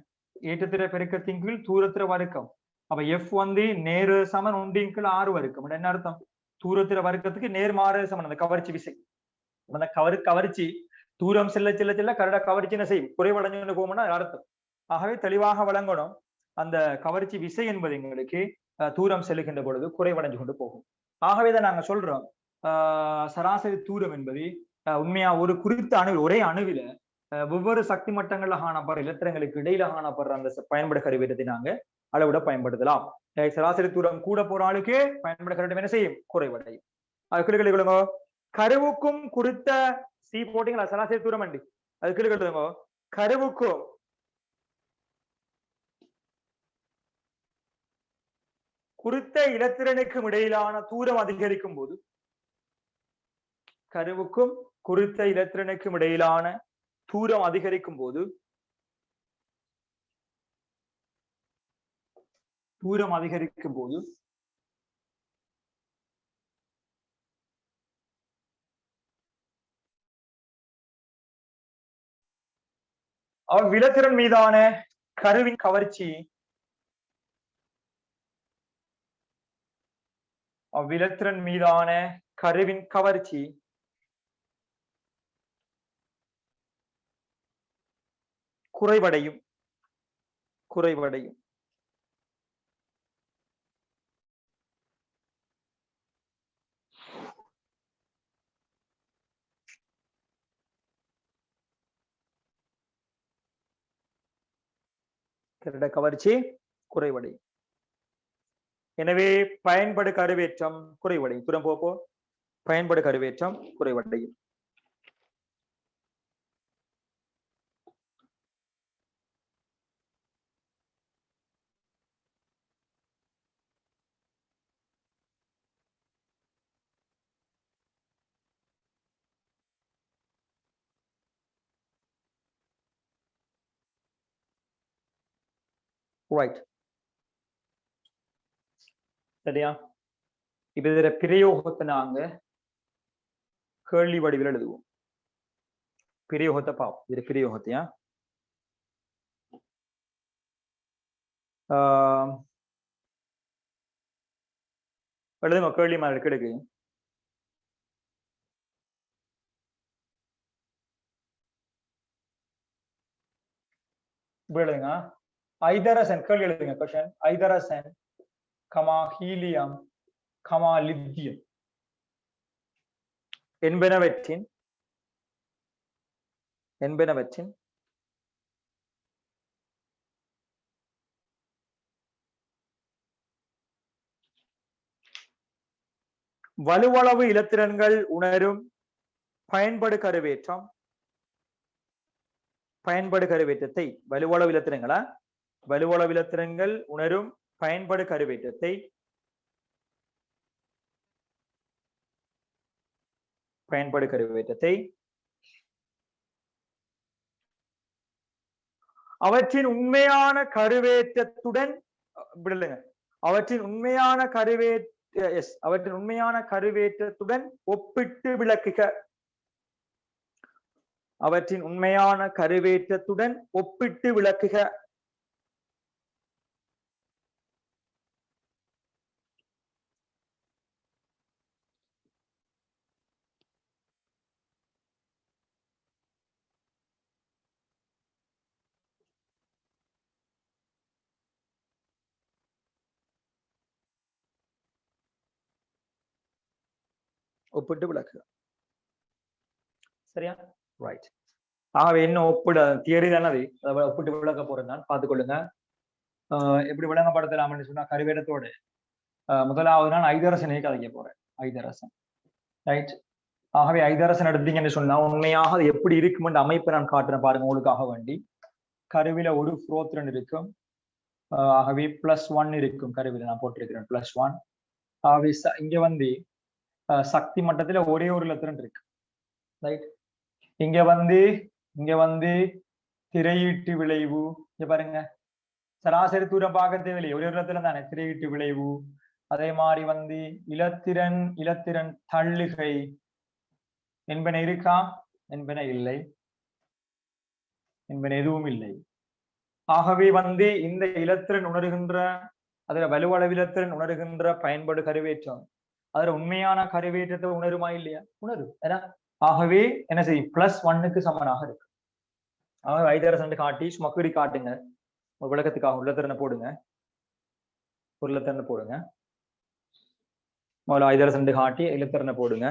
ஏற்றத்திர பெருக்கத்தின் கீழ் தூரத்திர வர்க்கம். அப்ப எஃப் வந்து நேரு சமன் 1 6 வர்க்கம். என்ன அர்த்தம்? தூரத்திர வர்க்கத்துக்கு நேர்மாறு சமன் அந்த கவர்ச்சி விசை. அந்த கவர்ச்சி தூரம் செல்ல கரட கவர்ச்சி என்ன செய்யும்? குறைவடைஞ்சு போகும்னா அர்த்தம். ஆகவே தெளிவாக வழங்கணும். அந்த கவர்ச்சி விசை என்பது எங்களுக்கு தூரம் செல்லுகின்ற பொழுது குறைவடைஞ்சு கொண்டு போகும். ஆகவேதான் நாங்க சொல்றோம் சராசரி தூரம் என்பது உண்மையா ஒரு குறித்த ஒரே அணுவில ஒவ்வொரு சக்தி மட்டங்கள்ல காணப்படுற இலத்திரங்களுக்கு இடையில காணப்படுற அந்த பயன்படு கருவேற்றத்தை நாங்க அளவிட பயன்படுத்தலாம். சராசரி தூரம் கூட போற ஆளுக்கே பயன்பட கருவேற்றம் என்ன செய்யும்? குறைவடையும். அது கிளுங்க. கருவுக்கும் குறித்த சி போட்டீங்களா? சராசரி தூரம் அண்டி அது கிளுங்க. கருவுக்கும் குறித்த இலத்திரனுக்கும் இடையிலான தூரம் அதிகரிக்கும் போது, கருவுக்கும் குறித்த இலத்திரனுக்கும் இடையிலான தூரம் அதிகரிக்கும் போது அவ்விலத்திரன் மீதான கருவின் கவர்ச்சி குறைவடையும். கவர்ச்சி குறைவடையும். எனவே பயன்படு கருவேற்றம் குறைவடையும். தூரம் போப்போ பயன்படு கருவேற்றம் குறைவடையும். ரைட், சரியா? இப்ப இதுல பிரயோகத்தை நாங்க கேள்வி வடிவில் எழுதுவோம். பிரயோகத்தை பாப்போம். இது பிரயோகத்தையா எழுதுங்க. கேள்வி மாதிரி கிடைக்கு. எழுதுங்க. ஐதரசன் கேள்வி எழுதுங்க. கொஸ்டின் ஐதரசன் ஹீலியம் லித்தியம் என்பனவற்றின் வலுவளவு இலத்திரன்கள் உணரும் பயன்படு கருவேற்றம் பயன்படு கருவேற்றத்தை வலுவளவு இலத்திரங்களா வலுவளவு இலத்திரங்கள் உணரும் பயன்படு கருவேற்றத்தை பயன்படு கருவேற்றத்தை அவற்றின் உண்மையான கருவேற்றத்துடன் விடலுங்க அவற்றின் உண்மையான அவற்றின் உண்மையான கருவேற்றத்துடன் ஒப்பிட்டு விளக்குக அவற்றின் உண்மையான கருவேற்றத்துடன் ஒப்பிட்டு விளக்குக ஒப்பிட்டு விளக்குக சரியா ரைட் ஆகவே என்ன ஒப்பிட தியரி தானது ஒப்பிட்டு விளக்க போறேன் நான் பார்த்துக்கொள்ளுங்க எப்படி விளங்கப்படுத்தலாம்னு சொன்னா கருவேடத்தோடு முதலாவது நான் ஐதரசனை கதைக்க போறேன் ஐதரசன் ரைட் ஆகவே ஐதரசன் எடுத்தீங்கன்னு சொன்னா உண்மையாக அது எப்படி இருக்குமென்ற அமைப்பை நான் காட்டுறேன் பாருங்க உங்களுக்காக வேண்டி கருவில ஒரு புரோத்திரன் இருக்கும் ஆகவே +1 இருக்கும் கருவில நான் போட்டிருக்கிறேன் +1 ஆகவே இங்க வந்து சக்தி மட்டத்துல ஒரே ஒரு இலத்திரன் இருக்கு ரைட் இங்க வந்து திரையீட்டு விளைவு இங்க பாருங்க சராசரி தூரம் பார்க்க தேவையில்லை ஒரே ஒரு இலத்திரன் தானே திரையீட்டு விளைவு அதே மாதிரி வந்து இலத்திரன் தள்ளுகை என்பன இருக்கா என்பன இல்லை என்பன எதுவும் இல்லை ஆகவே வந்து இந்த இலத்திரன் உணர்கின்ற அதுல வலுவளவிலத்திரன் உணர்கின்ற பயன்படு கருவேற்றம் அதுல உண்மையான கருவேற்றத்தை உணருமா இல்லையா உணரும் ஏன்னா ஆகவே என்ன செய்யும் +1க்கு சமனாக இருக்கு ஆகவே ஐதரசன் காட்டி சுமக்குறி காட்டுங்க ஒரு விளக்கத்துக்காக உள்ளத்திறனை போடுங்க ஒரு இலத்திறனை போடுங்க முதல்ல ஐதரசன் காட்டி இலத்திறனை போடுங்க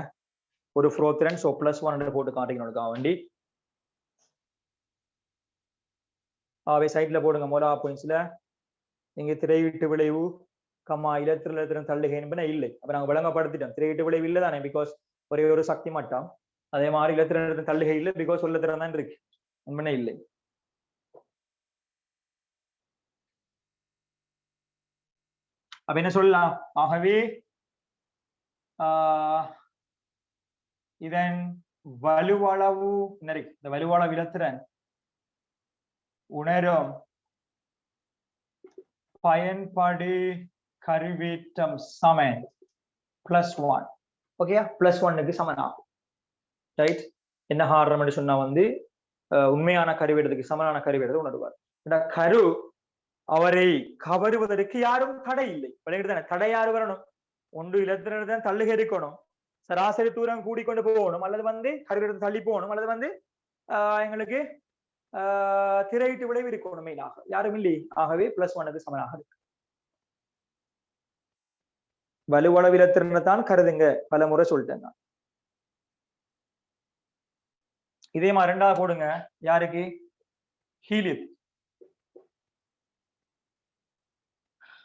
ஒரு புரோத்திரன் சோ +1 போட்டு காட்டிக்கணுக்காக வேண்டி ஆகவே சைட்ல போடுங்க மோலா பாயிண்ட்ஸ்ல இங்க திரையீட்டு விளைவு இலத்திரன் தள்ளுகை என்பன இல்லை அப்ப நாங்க விளங்கப்படுத்திட்டோம் திரையீட்டு விளைவு இல்லை தானே பிகாஸ் ஒரே ஒரு சக்தி மட்டம் அதே மாதிரி இலத்திரன் தள்ளுகை இல்லை பிகாஸ் உள்ளத்திறன் தான் இருக்கு என்பன இல்லை அப்ப என்ன சொல்லலாம் ஆகவே இதன் வலுவளவு இந்த வலுவளவு இலத்திரன் உணரும் பயன்படு கருவேற்றம் சமன் +1 ஓகேயா +1க்கு சமனாகும் ரைட் என்ன காரணம்னு சொன்னா வந்து உண்மையான கருவேற்றத்துக்கு சமனான கருவேற்றத்தை உணர்வார் கரு அவரை கவருவதற்கு யாரும் தடை இல்லை விளையாடுதானே தடை யாரு வரணும் ஒன்று இலத்திரன் தள்ளுகை இருக்கணும் சராசரி தூரம் கூடிக்கொண்டு போகணும் அல்லது வந்து கருவேற்றத்தை தள்ளி போகணும் அல்லது வந்து எங்களுக்கு திரையிட்டு விளைவு இருக்கணும் மெயினாக யாரும் இல்லை ஆகவே +1க்கு சமனாக இருக்கு வலுவளவிலத்திறனை தான் கருதுங்க பல முறை சொல்லிட்டேன் நான் இதே மாதிரி ரெண்டாவது போடுங்க யாருக்கு ஹீலியம்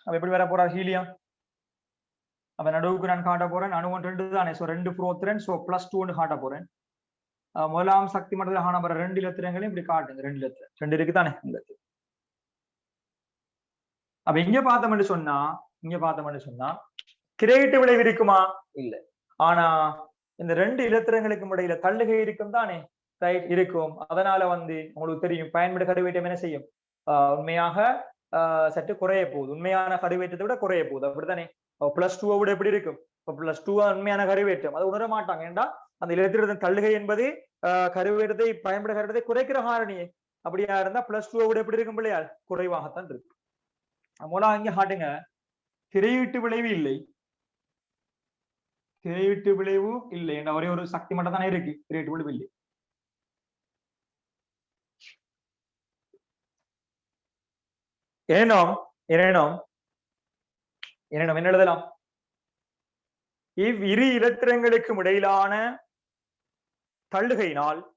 அப்ப எப்படி வர போறா ஹீலியம் அப்ப நடுவுக்கு நான் காட்ட போறேன் அணுவன் 2 தானே சோ 2 புரோத்திரன் சோ +2 காட்ட போறேன் முதலாம் சக்தி மட்டத்தில் காணப்படுற 2 இலத்திரங்களையும் இப்படி காட்டுங்க 2 இலத்திரம் 2 இருக்கு தானே அப்ப இங்க பார்த்தோம்னு சொன்னா திரையிட்டு விளைவு இருக்குமா இல்ல ஆனா இந்த 2 இலத்திரங்களுக்கும் இடையில தள்ளுகை இருக்கும் தானே ரைட் இருக்கும் அதனால வந்து உங்களுக்கு தெரியும் பயன்படு கருவேற்றம் என்ன செய்யும் உண்மையாக சற்று குறைய போகுது உண்மையான கருவேற்றத்தை விட குறைய போகுது அப்படித்தானே +2 விட எப்படி இருக்கும் +2 உண்மையான கருவேற்றம் அதை உணர மாட்டாங்க ஏண்டா அந்த இலத்திரத்தின் தள்ளுகை என்பது கருவேற்றத்தை பயன்பட கருவேற்றத்தை குறைக்கிற காரணியே அப்படியா இருந்தா +2 விட எப்படி இருக்கும் பிள்ளையா குறைவாகத்தான் இருக்கு மூலம் இங்க காட்டுங்க திரையீட்டு விளைவு இல்லை திரையீட்டு விளைவு இல்லை என்ற ஒரே ஒரு சக்தி மட்டும் தானே இருக்கு திரையீட்டு விளைவு இல்லை எனினும் என்ன எழுதலாம் இவ்விரு இலத்திரங்களுக்கும் இடையிலான தள்ளுகையினால்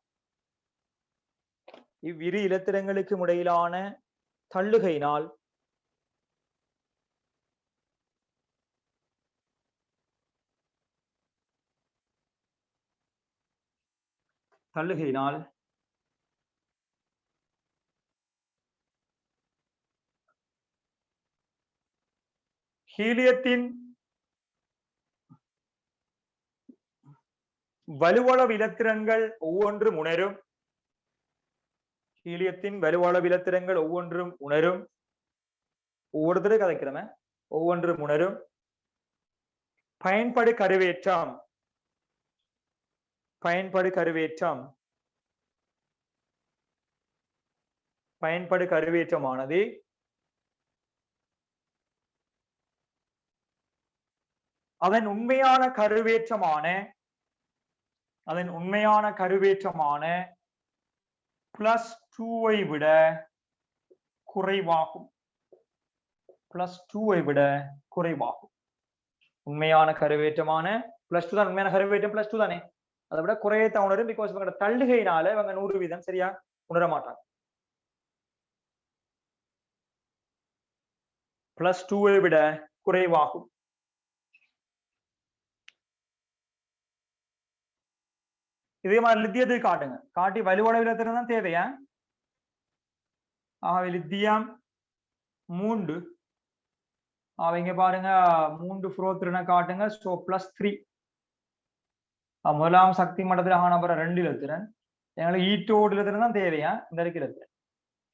ஹீலியத்தின் வலுவளவு இலத்திரன்கள் ஒவ்வொன்றும் உணரும். ஹீலியத்தின் வலுவளவு இலத்திரன்கள் ஒவ்வொன்றும் உணரும். ஒவ்வொருத்தரும் கதைக்கிறமே ஒவ்வொன்றும் உணரும். பயன்படு கருவேற்றம். பயன்படு கருவேற்றம். பயன்படு கருவேற்றமானது அதன் உண்மையான கருவேற்றமான +2 விட குறைவாகும். +2 விட குறைவாகும். உண்மையான கருவேற்றமான +2 தான். உண்மையான கருவேற்றம் +2 தானே, அதை விட குறையத்தான் உணரும். பிகாஸ் இவங்க தள்ளுகையினால இவங்க 100% சரியா உணர மாட்டாங்க. +2 விட குறைவாகும். இதே மாதிரி லித்தியத்துக்கு காட்டுங்க. காட்டி வலுவளவு இலத்திரம் தான் தேவையா? ஆகவே லித்தியம் 3. அவங்க பாருங்க 3 புரோத்திரனை காட்டுங்க. சோ +3. முதலாம் சக்தி மட்டத்தில் காணப்படுற 2 இலத்திரன் எங்களுக்கு ஈட்டோடு இலத்திரன் தான் தேவையா? இந்த இருக்கு இலத்திரன்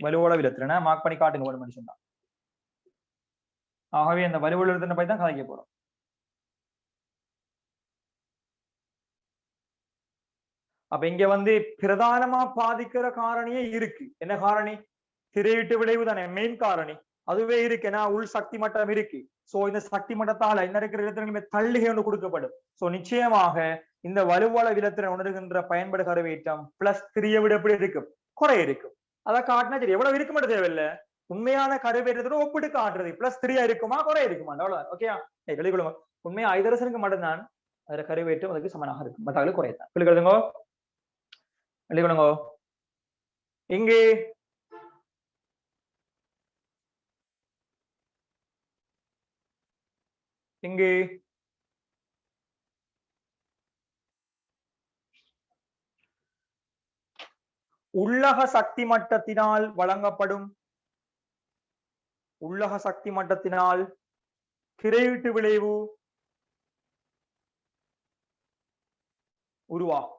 வலுவளவு இலத்திரனை மார்க் பண்ணி காட்டுங்க ஒரு மனுஷன் தான். ஆகவே அந்த வலுவளவு இலத்திரனை பத்தி தான் கதைக்க போறோம். அப்ப இங்க பிரதானமா பாதிக்கிற காரணியே இருக்கு. என்ன காரணி? திரையிட்டு விளைவு தானே மெயின் காரணி. அதுவே இருக்கு. ஏன்னா உள் சக்தி மட்டம் இருக்கு. சோ இந்த சக்தி மட்டத்தால என்ன இருக்கிற இடத்துல தள்ளுகை ஒன்று கொடுக்கப்படும். சோ நிச்சயமாக இந்த வலுவளவு இலத்திரன் உணர்கின்ற பயன்படு கருவேற்றம் +3 விட எப்படி இருக்கும்? குறை இருக்கும். அதை காட்டினா சரி, எவ்வளவு இருக்க மட்டும் தேவையில்லை. உண்மையான கருவேற்றத்தோட ஒப்பிட்டு காட்டுறது +3 இருக்குமா குறை இருக்குமா? அவ்வளவு ஓகேயா? வெளிக்கொள்ளுங்க. உண்மையா 5 மட்டும்தான் அதுல கருவேற்றம் அதுக்கு சமனாக இருக்கும். மற்ற குறையத்தான் வெளிக்கொள்ளுங்க. வெளிக்கொள்ளுங்க. இங்கே இங்கே உள்ளக சக்தி மட்டத்தினால் வழங்கப்படும் உள்ளக சக்தி மட்டத்தினால் திரையீட்டு விளைவு உருவாகும்.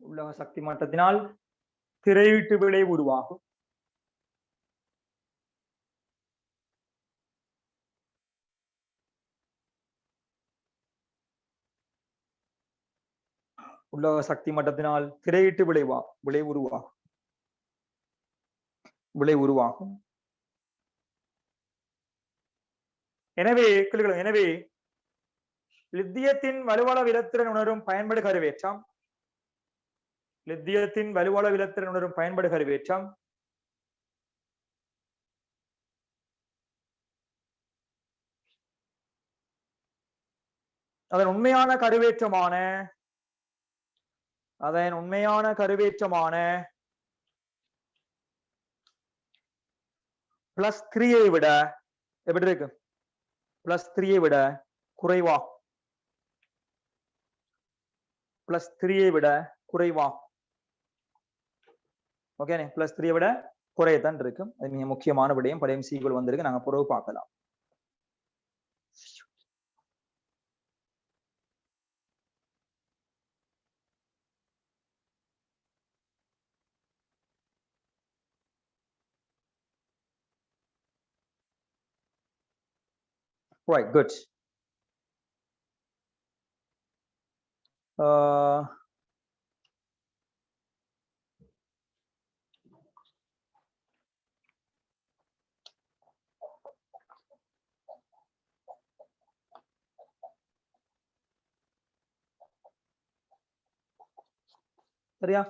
உள்ளக சக்தி மட்டத்தினால் திரையீட்டு விளைவு உருவாகும். உள்ளக சக்தி மட்டத்தினால் திரையிட்டு விளைவு உருவாகும். எனவே லித்தியத்தின் வலுவளவு இலத்திரன் உணரும் பயன்படு கருவேற்றம். லித்தியத்தின் வலுவளவு இலத்திரன் உணரும் பயன்படு கருவேற்றம் அதன் உண்மையான கருவேற்றமான +3 விட எப்படி இருக்கு? +3 விட குறைவா. +3 விட குறைவா. ஓகே, +3 விட குறையத்தான் இருக்கும். அது மிக முக்கியமான விடயம். பழைய சீக்குள் வந்திருக்கு. நாங்க பிறகு பார்க்கலாம். Right, good. சரியா?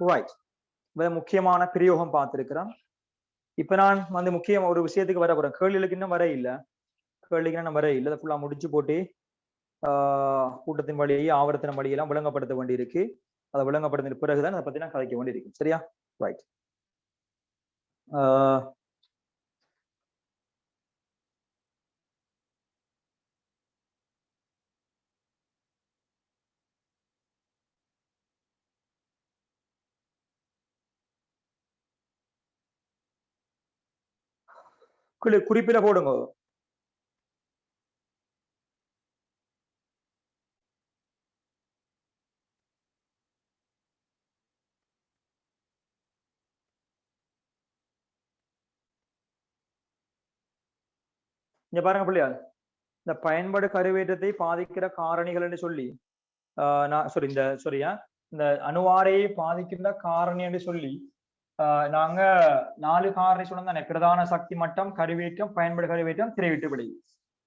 ரைட். முக்கியமான பிரயோகம் பார்த்திருக்கிறோம். இப்ப நான் முக்கியம் ஒரு விஷயத்துக்கு வர போறேன். கேள்விகளுக்கு இன்னும் வர இல்லை. அதை ஃபுல்லா முடிச்சு போட்டு கூட்டத்தின் வழி ஆவர்த்தன வழியெல்லாம் விளங்கப்படுத்த வேண்டி இருக்கு. அதை விளங்கப்படுத்தின பிறகுதான் அதை பத்தி நான் கதைக்க வேண்டி இருக்கு. சரியா? ரைட். குறிப்பில போடுங்க. இங்க பாருங்க பிள்ளையா, இந்த பயன்பாடு கருவேற்றத்தை பாதிக்கிற காரணிகள் என்று சொல்லி இந்த அணுவாரையை பாதிக்கின்ற காரணி என்று சொல்லி நாங்க 4 காரணி சொன்னோம். பிரதான சக்தி மட்டம், கருவேற்றம், பயன்பாடு கருவேற்றம், திரைவிட்டு விளைவு.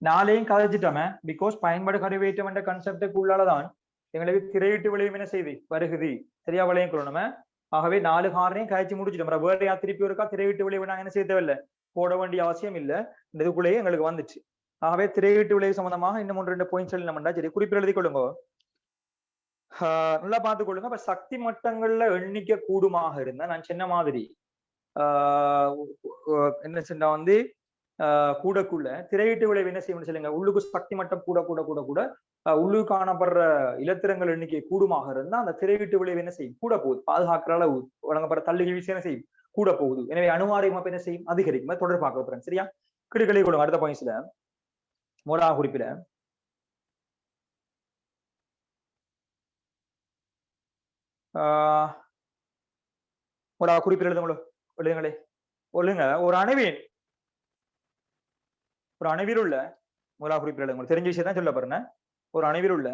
4ஐயும் கதைச்சிட்டோமே. பிகாஸ் பயன்பாடு கருவேற்றம் என்ற கன்செப்டுக்கு உள்ளாலதான் எங்களுக்கு திரையிட்டு விளைவு என்ன செய்து வருகுது. சரியா விளையும் கொள்ளணுமே. ஆகவே 4 காரணையும் கழிச்சு முடிச்சிட்டோம். வேற திருப்பி ஒருக்கா திரைவிட்டு விளைவு நாங்க என்ன செய்ய தேவையில்லை, போட வேண்டிய அவசியம் இல்லை. இந்த இதுக்குள்ளேயே எங்களுக்கு வந்துச்சு. ஆகவே திரையிட்டு விளைவு சம்பந்தமாக இன்னும் 1-2 பாயிண்ட்ஸ் சொல்லி நம்ம சரி குறிப்பில் எழுதி கொள்ளுங்க. நல்லா பார்த்துக் கொள்ளுங்க. இப்ப சக்தி மட்டங்கள்ல எண்ணிக்கை கூடுமாக இருந்தா நான் சொன்ன மாதிரி என்ன சொன்னா வந்து கூடக்குள்ள திரையீட்டு விளைவு என்ன செய்யணும்னு சொல்லுங்க. உள்ளுக்கு சக்தி மட்டம் கூட கூட கூட கூட உள்ளுக்கு காணப்படுற இலத்திரங்கள் எண்ணிக்கை கூடுமாக இருந்தா அந்த திரையீட்டு விளைவு என்ன செய்யும், கூட போகுது. பாதுகாக்கிற அளவு வழங்கப்படுற தள்ளுகை விஷயம் என்ன செய்யும், கூட போகுது. எனவே அணுவாரை அமைப்பு என்ன செய்யும், அதிகரிக்கும். தொடர் பார்க்க போறேன். சரியா, கிடுகளை கொடுங்க. அடுத்த பாயிண்ட்ஸ்ல மோடா குறிப்பிட ஒரு குறிப்பில் எழுதுங்களே. ஒழுங்க ஒரு அணுவில் உள்ள முதலா குறிப்பில் எழுதுங்க. தெரிஞ்ச விஷயம் தான் சொல்ல பாருங்க. ஒரு அணுவில் உள்ள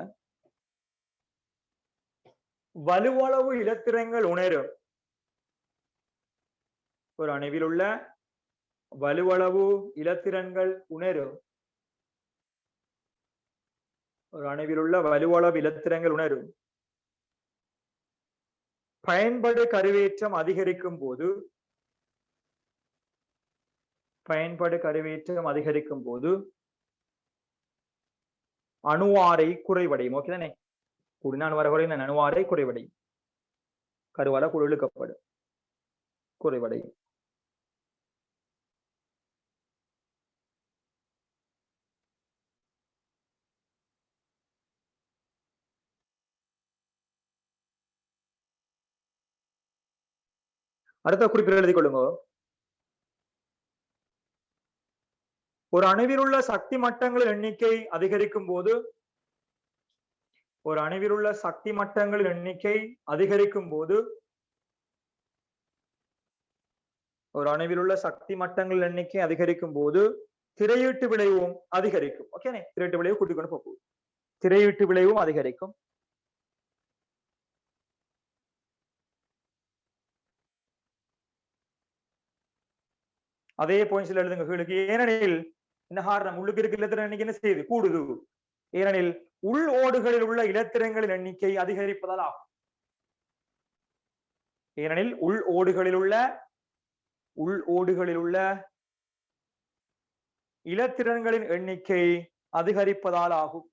வலுவளவு இலத்திரங்கள் உணரும். ஒரு அணுவில் உள்ள வலுவளவு இலத்திரன்கள் உணரும். ஒரு அணுவில் உள்ள வலுவளவு இலத்திரங்கள் உணரும். பயன்பாடு கருவேற்றம் அதிகரிக்கும் போது அணுவாரை குறைவடையும். ஓகே தானே, கூடினான் வரகுறைந்த அணுவாரை குறைவடையும். கருவால குழுக்கப்படும், குறைவடையும். அடுத்த குறிப்பில் எழுதி கொள்ளுங்க. ஒரு அணுவில் உள்ள சக்தி மட்டங்களின் எண்ணிக்கை அதிகரிக்கும் போது திரையீட்டு விளைவும் அதிகரிக்கும். ஓகே, திரையீட்டு விளைவு கூட்டிக் கொண்டு போகும். திரையீட்டு விளைவும் அதிகரிக்கும். அதே பாயிண்ட்ஸ்ல எழுதுங்க கீழுக்கு. ஏனெனில் இந்த காரணம் உள்ளுக்கு இருக்க இலத்திரன் எண்ணிக்கை என்ன செய்யுது, கூடுது. ஏனெனில் உள் ஓடுகளில் உள்ள இலத்திரங்களின் எண்ணிக்கை அதிகரிப்பதால் ஆகும். ஏனெனில் உள் ஓடுகளில் உள்ள இலத்திரன்களின் எண்ணிக்கை அதிகரிப்பதால் ஆகும்.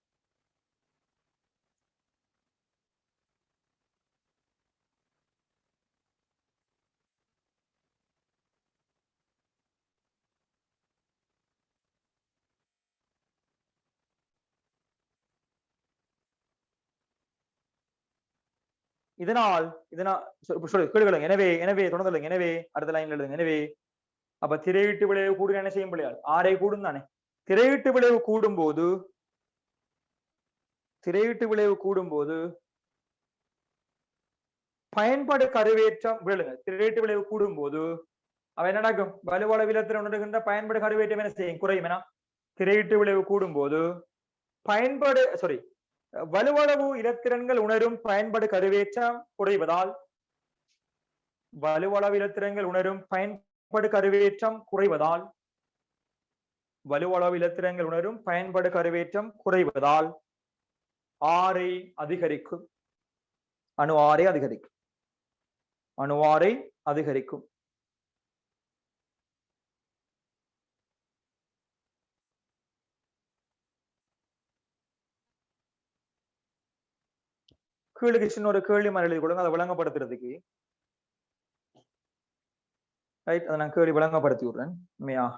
இதனால் எனவே தொடர்ந்து. எனவே அடுத்த லைன்ல எழுதுங்க. எனவே அப்ப திரையீட்டு விளைவு கூடுங்க என்ன செய்யும் பிள்ளையால், ஆரை கூடும் தானே. திரையீட்டு விளைவு கூடும்போது பயன்பாடு கருவேற்றம் விழுங்க. திரையீட்டு விளைவு கூடும்போது அவ என்ன நடக்கும், வலுவளவிலத்தில் உணர்கின்ற பயன்பாடு கருவேற்றம் என்ன செய்யும், குறையும். என திரையீட்டு விளைவு கூடும்போது வலுவளவு இலத்திரன்கள் உணரும் பயன்பாடு கருவேற்றம் குறைவதால் ஆரை அதிகரிக்கும். அணுவாரை அதிகரிக்கும். கீழுக்கு சின்ன ஒரு கேள்வி மாதிரி எழுதி கொடுங்க, அதை விளங்கப்படுத்துறதுக்கு. ரைட், அதை நான் கேள்வி விளங்கப்படுத்தி விடுறேன். உண்மையாக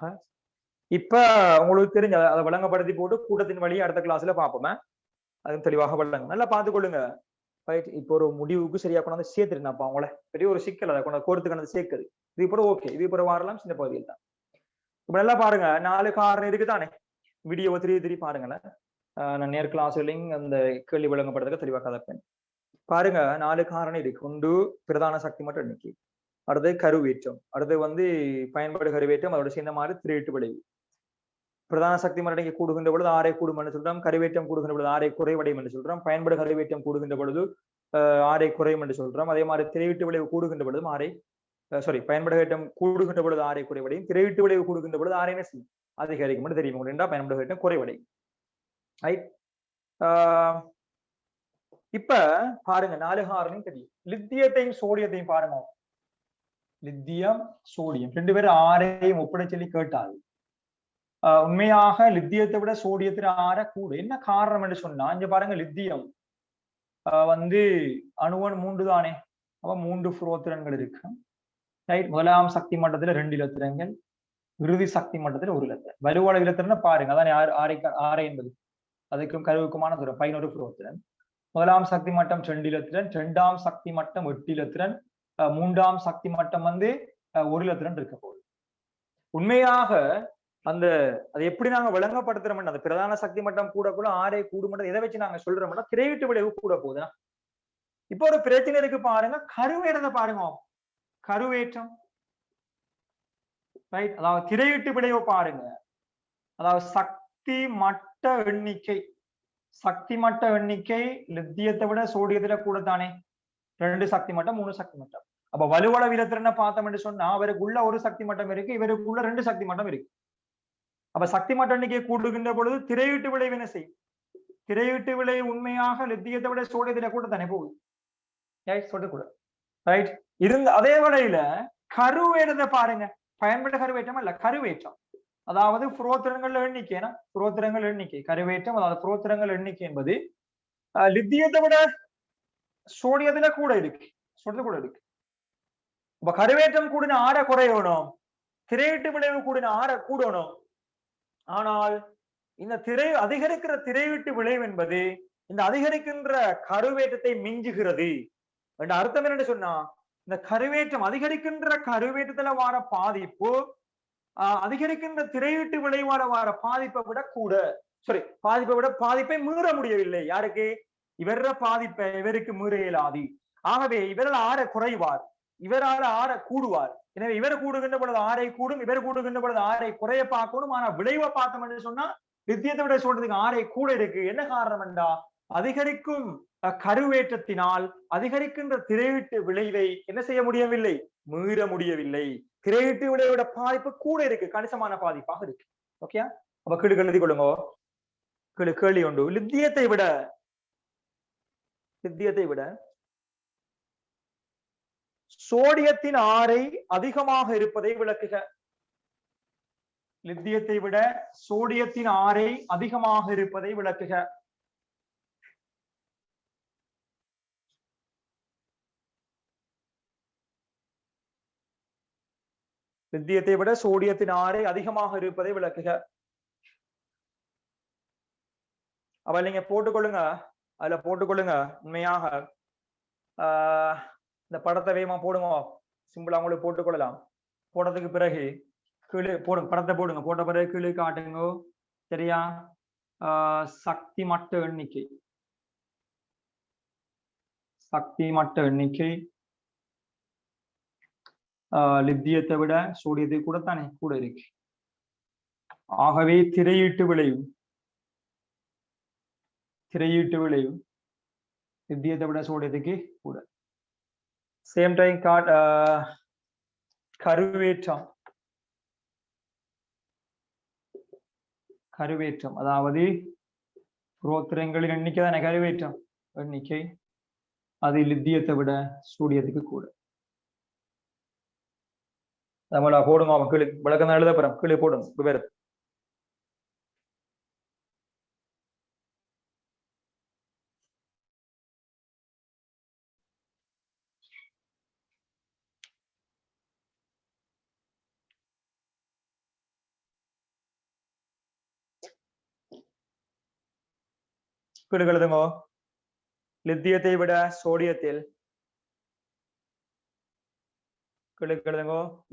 இப்ப உங்களுக்கு தெரிஞ்ச அதை விளங்கப்படுத்தி போட்டு கூட்டத்தின் வழியை அடுத்த கிளாஸ்ல பார்ப்போமே. அது தெளிவாக விளங்க. நல்லா பார்த்துக்கொள்ளுங்க. ரைட், இப்போ ஒரு முடிவுக்கு சரியா கொண்டாந்து சேர்த்துருந்தாப்பா அவங்கள பெரிய ஒரு சிக்கல், அதை கொண்டு கோர்த்துக்கானது சேர்க்குது. இது இப்போ ஓகே, இது இப்போ வரலாம் சின்ன பகுதியில் தான். இப்ப நல்லா பாருங்க 4 காரணம் இருக்குதானே. வீடியோவை திருப்பி பாருங்களேன். நான் நேர் கிளாஸ்லயும் அந்த கேள்வி வழங்கப்படுறதுக்கு தெளிவாக கதைப்பேன். பாருங்க 4 காரணம் இருக்கு. ஒன்று பிரதான சக்தி மற்றும் எண்ணிக்கை, அடுத்து கருவேற்றம், அடுத்து பயன்பாடு கருவேற்றம், அதோட சேர்ந்த மாதிரி திரையிட்டு விளைவு. பிரதான சக்தி மற்றும் எண்ணிக்கை கூடுகின்ற பொழுது ஆரை கூடும் என்று சொல்றோம், கருவேற்றம் கூடுகின்ற பொழுது ஆரை குறைவடையும் என்று சொல்றோம், பயன்பாடு கருவேற்றம் கூடுகின்ற பொழுது ஆரை குறையும் என்று சொல்றோம். அதே மாதிரி திரையிட்டு விளைவு கூடுகின்ற பொழுதும் ஆரை பயன்பாடு கருவேற்றம் கூடுகின்ற பொழுது ஆரை குறைவடையும், திரையிட்டு விளைவு கூடுகின்ற பொழுது ஆரை என்ன செய்யும், அதிகரிக்கும் என்று தெரியும். ரெண்டா பயன்பாடு கருவேற்றம் குறைவடையும். ரைட். இப்ப பாருங்க 4 காரணம் தெரியும். லித்தியத்தையும் சோடியத்தையும் பாருங்க. லித்தியம் சோடியம் 2 பேரும் ஆரையும் ஒப்பிட சொல்லி கேட்டாது. உண்மையாக லித்தியத்தை விட சோடியத்துல ஆர கூட. என்ன காரணம் என்று சொன்னா, இங்க பாருங்க லித்தியம் அணுவன் 3 தானே. அப்ப 3 புரோத்திரன்கள் இருக்கு. ரைட். முதலாம் சக்தி மட்டத்துல 2 இலத்திரங்கள், இறுதி சக்தி மட்டத்துல 1 இலத்திரம். வலுவான இலத்திரம் பாருங்க, அதான் ஆரை என்பது அதுக்கும் கருவுக்குமான தூரம் 11 புரோத்திரன். முதலாம் சக்தி மட்டம் 2 இலத்திரன், 2ஆம் சக்தி மட்டம் 8 இலத்திரன், 3ஆம் சக்தி மட்டம் 1 இலத்திரன் இருக்க போகுது. உண்மையாக அது எப்படி நாங்க விளங்கப்படுத்துறோம், அந்த பிரதான சக்தி மட்டம் கூட ஆரை கூடும் எதை வச்சு நாங்க சொல்றோம்னா திரையிட்டு விளைவு கூட போகுதுன்னா. இப்போ ஒரு பிரச்சனை இருக்கு பாருங்க, கருவேற்றத்தை பாருங்க. கருவேற்றம் ரைட், அதாவது திரையிட்டு விளைவு பாருங்க. அதாவது சக்தி மட்ட எண்ணிக்கை லித்தியத்தை விட சோடியத்துல கூட தானே. 2 சக்தி மட்டம் 3 சக்தி மட்டம். அப்ப வலுவள விலத்திரனை பார்த்தோம் என்று சொன்னா அவருக்குள்ள 1 சக்தி மட்டம் இருக்கு, இவருக்குள்ள 2 சக்தி மட்டம் இருக்கு. அப்ப சக்தி மட்ட எண்ணிக்கை கூடுகின்ற பொழுது திரையிட்டு விளைவு என்ன செய்யும்? திரையிட்டு விளைவு உண்மையாக லித்தியத்தை விட சோடியத்துல கூட தானே போகுது. கூட ரைட். அதே வேளையில கருவேற்றத்தை பாருங்க. பயன்பட்ட கருவேற்றம் அல்ல, கருவேற்றம். அதாவது புரோத்திரங்கள் எண்ணிக்கை கருவேற்றம், அதாவது புரோத்திரங்கள் எண்ணிக்கை என்பது லித்தியத்தை விட சோடியத்துல கூட இருக்கு. அப்ப கருவேற்றம் கூடின ஆர குறையணும், திரையிட்டு விளைவு கூடின ஆர கூடணும். ஆனால் இந்த அதிகரிக்கிற திரையிட்டு விளைவு என்பது இந்த அதிகரிக்கின்ற கருவேற்றத்தை மிஞ்சுகிறது. அர்த்தம் என்னன்னு சொன்னா, இந்த கருவேற்றம் அதிகரிக்கின்ற கருவேற்றத்துல வார பாதிப்பு அதிகரிக்கின்ற திரையிட்டு விளைவால வார பாதிப்பை விட கூட பாதிப்பை மீற முடியவில்லை. யாருக்கு? இவர பாதிப்பை இவருக்கு மீற இயலாது. ஆகவே இவரால் ஆற குறைவார், இவரால் ஆற கூடுவார். எனவே இவர் கூடுகின்ற பொழுது ஆரை கூடும், இவர் கூடுகின்ற பொழுது ஆரை குறைய பார்க்கணும். ஆனா விளைவை பார்த்தோம் என்று சொன்னா லித்தியத்தை விட சொல்றதுக்கு ஆரை கூட இருக்கு. என்ன காரணம் என்றா, அதிகரிக்கும் கருவேற்றத்தினால் அதிகரிக்கின்ற திரையிட்டு விளைவை என்ன செய்ய முடியவில்லை, மீற முடியவில்லை. திரையிட்டு விளைவோட பாதிப்பு கூட இருக்கு, கணிசமான பாதிப்பாக இருக்கு. ஓகே, அப்ப கீழே எழுதி கொள்ளுங்க. கேள்வி உண்டு. லித்தியத்தை விட சோடியத்தின் ஆரை அதிகமாக இருப்பதை விளக்குக. லித்தியத்தை விட சோடியத்தின் ஆரை அதிகமாக இருப்பதை விளக்குக. லித்தியத்தை விட சோடியத்தின் ஆரை அதிகமாக இருப்பதை விளக்குக. அவ நீங்க போட்டுக்கொள்ளுங்க, அதுல போட்டுக்கொள்ளுங்க. உண்மையாக இந்த படத்தை வேகமா போடுங்க, சிம்பிளா உங்களுக்கு போட்டுக்கொள்ளலாம். போட்டதுக்கு பிறகு கீழே போடுங்க, படத்தை போடுங்க. போட்ட பிறகு கீழே காட்டுங்க. சரியா? சக்தி மட்ட எண்ணிக்கை லித்தியத்தை விட சோடியத்தை கூட தானே கூட இருக்கு. ஆகவே திரையீட்டு விளைவு லித்தியத்தை விட சோடியத்துக்கு கூட. சேம் டைம் கருவேற்றம் அதாவது புரோத்திரங்களின் எண்ணிக்கை தானே கருவேற்றம் எண்ணிக்கை, அது லித்தியத்தை விட சோடியத்துக்கு கூட. நம்மள போடுங்க, கீழே விளக்கம் எழுத போறோம், கீழே போடுங்க வேற. கீழே எழுதுங்க. லித்தியத்தை விட சோடியத்தில்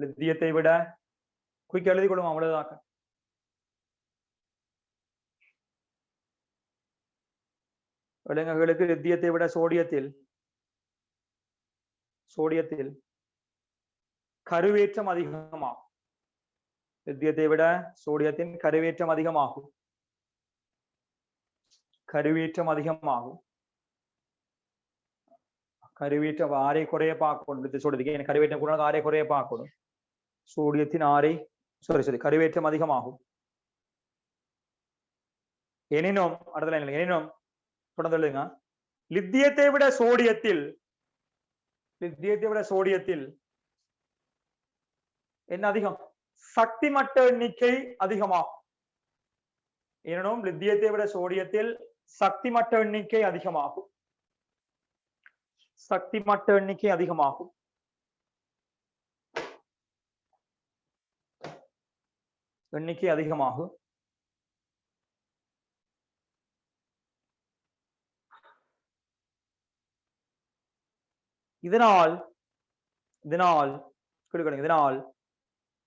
லித்தியத்தை விட குயிக் எழுதி கொள்ளும் அவ்வளவுதான். விலங்குகளுக்கு லித்தியத்தை விட சோடியத்தில் கருவேற்றம் அதிகமாகும். லித்தியத்தை விட சோடியத்தின் கருவேற்றம் அதிகமாகும். கருவேற்றம் ஆரை குறைய பார்க்கணும். சொல்றதுக்கு கருவேற்றம் கூட ஆரை குறைய பார்க்கணும். சோடியத்தின் கருவேற்றம் அதிகமாகும். எனினும் தொடர்ந்து லித்தியத்தை விட சோடியத்தில் என்ன அதிகம்? சக்தி மட்ட எண்ணிக்கை அதிகமாகும். எனினும் லித்தியத்தை விட சோடியத்தில் சக்தி மட்ட எண்ணிக்கை அதிகமாகும். இதனால்